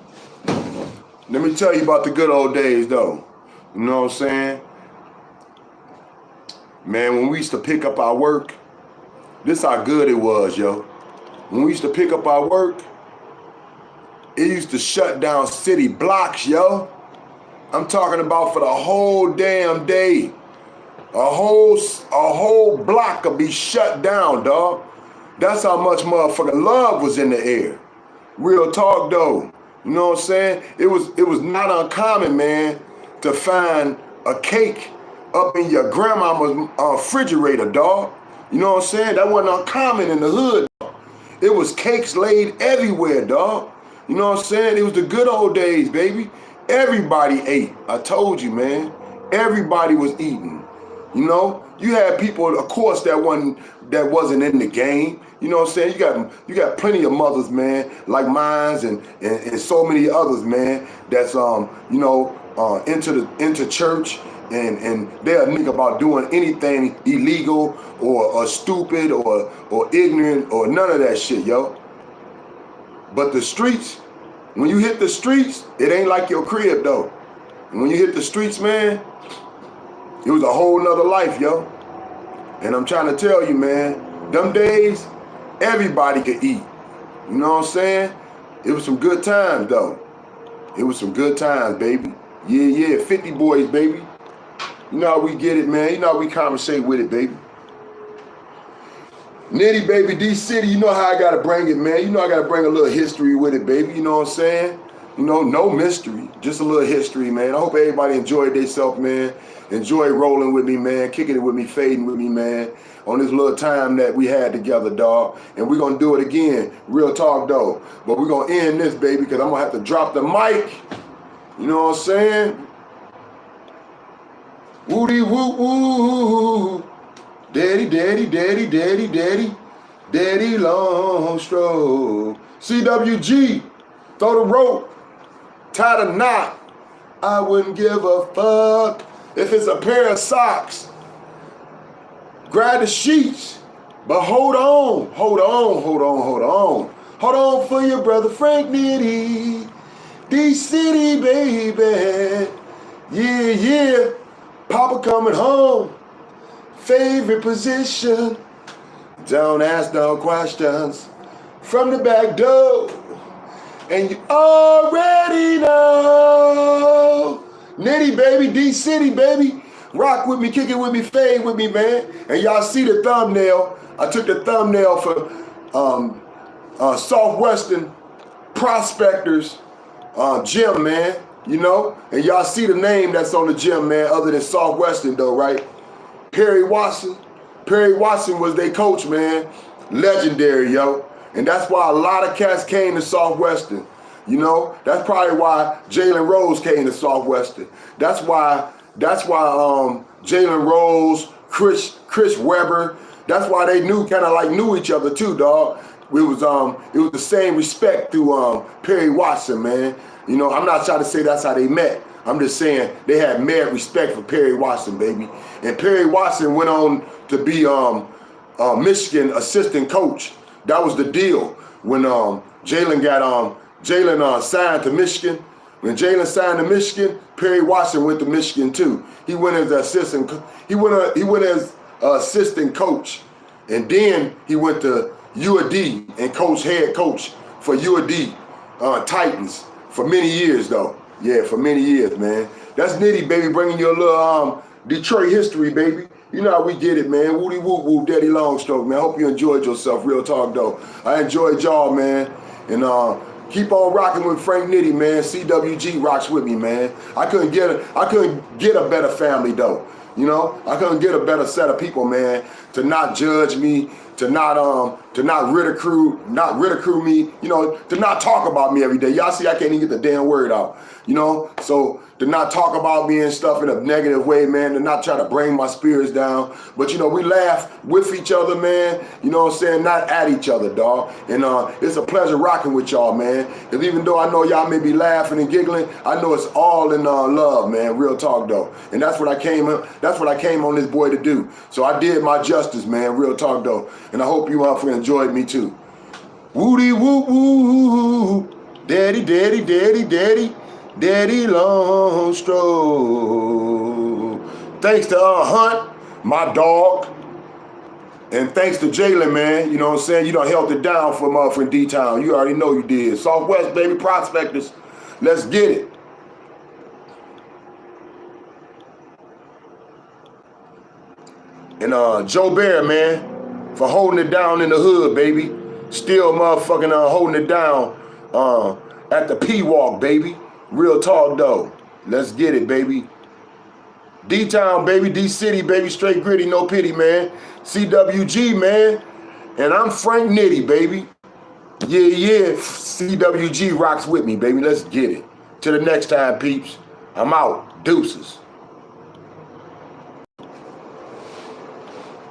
Let me tell you about the good old days, though. You know what I'm saying? Man, when we used to pick up our work, this how good it was, yo. When we used to pick up our work, it used to shut down city blocks, yo. I'm talking about for the whole damn day. A whole block could be shut down, dog. That's how much motherfucking love was in the air. Real talk, though. You know what I'm saying? It was not uncommon, man, to find a cake up in your grandmama's refrigerator, dog. You know what I'm saying? That wasn't uncommon in the hood, dog. It was cakes laid everywhere, dog. You know what I'm saying? It was the good old days, baby. Everybody ate. I told you, man. Everybody was eating. You know, you had people, of course, that wasn't in the game. You know what I'm saying? You got plenty of mothers, man, like mines and so many others, man, that's into church and they'll think about doing anything illegal or stupid or ignorant or none of that shit, yo. But the streets, when you hit the streets, it ain't like your crib, though. And when you hit the streets, man, it was a whole nother life, yo. And I'm trying to tell you, man, them days, everybody could eat. You know what I'm saying? It was some good times, though. It was some good times, baby. Yeah, 50 boys, baby. You know how we get it, man. You know how we conversate with it, baby. Nitty, baby, D-City, you know how I gotta bring it, man. You know I gotta bring a little history with it, baby. You know what I'm saying? You know, no mystery, just a little history, man. I hope everybody enjoyed themselves, man. Enjoy rolling with me, man. Kicking it with me, fading with me, man. On this little time that we had together, dog. And we're gonna do it again. Real talk, though. But we're gonna end this, baby, because I'm gonna have to drop the mic. You know what I'm saying? Woody woo woo. Daddy, daddy, daddy, daddy, daddy. Daddy long stroke. CWG. Throw the rope. Tie the knot. I wouldn't give a fuck if it's a pair of socks. Grab the sheets. But hold on. Hold on for your brother Frank Nitty. D-City, baby. Yeah. Papa coming home. Favorite position. Don't ask no questions. From the back door. And you already know. Nitty, baby, D-City, baby. Rock with me, kick it with me, fade with me, man. And y'all see the thumbnail. I took the thumbnail for Southwestern Prospectors gym, man. You know? And y'all see the name that's on the gym, man, other than Southwestern, though, right? Perry Watson. Perry Watson was their coach, man. Legendary, yo. And that's why a lot of cats came to Southwestern. You know, that's probably why Jalen Rose came to Southwestern. That's why Jalen Rose, Chris Webber. That's why they knew each other too, dog. It was the same respect through Perry Watson, man. You know, I'm not trying to say that's how they met. I'm just saying they had mad respect for Perry Watson, baby. And Perry Watson went on to be Michigan assistant coach. That was the deal when Jalen signed to Michigan. When Jalen signed to Michigan, Perry Watson went to Michigan too. He went as assistant. He went as assistant coach, and then he went to UAD and head coach for UAD Titans for many years, though. Yeah, for many years, man. That's Nitty, baby, bringing you a little Detroit history, baby. You know how we get it, man. Woody whoop whoop, daddy longstroke, man. I hope you enjoyed yourself. Real talk, though. I enjoyed y'all, man. And keep on rocking with Frank Nitty, man. CWG rocks with me, man. I couldn't get a better family, though. You know, I couldn't get a better set of people, man, to not judge me, to not ridicule me, you know, to not talk about me every day. Y'all see I can't even get the damn word out, you know? So to not talk about me and stuff in a negative way, man, to not try to bring my spirits down. But, you know, we laugh with each other, man, you know what I'm saying, not at each other, dog. And it's a pleasure rocking with y'all, man. Because even though I know y'all may be laughing and giggling, I know it's all in love, man, real talk, though. And that's what I came on this boy to do. So I did my justice, man, real talk, though. And I hope you enjoyed me, too. Woody woo woo. Daddy, daddy, daddy, daddy. Daddy long stroll. Thanks to Hunt, my dog. And thanks to Jalen, man. You know what I'm saying? You done held it down for motherfucking D-Town. You already know you did. Southwest, baby, Prospectors. Let's get it. And Joe Bear, man, for holding it down in the hood, baby. Still motherfucking holding it down at the P-Walk, baby. Real talk, though. Let's get it, baby. D-Town, baby. D-City, baby. Straight gritty, no pity, man. CWG, man. And I'm Frank Nitty, baby. Yeah. CWG rocks with me, baby. Let's get it. Till the next time, peeps. I'm out. Deuces.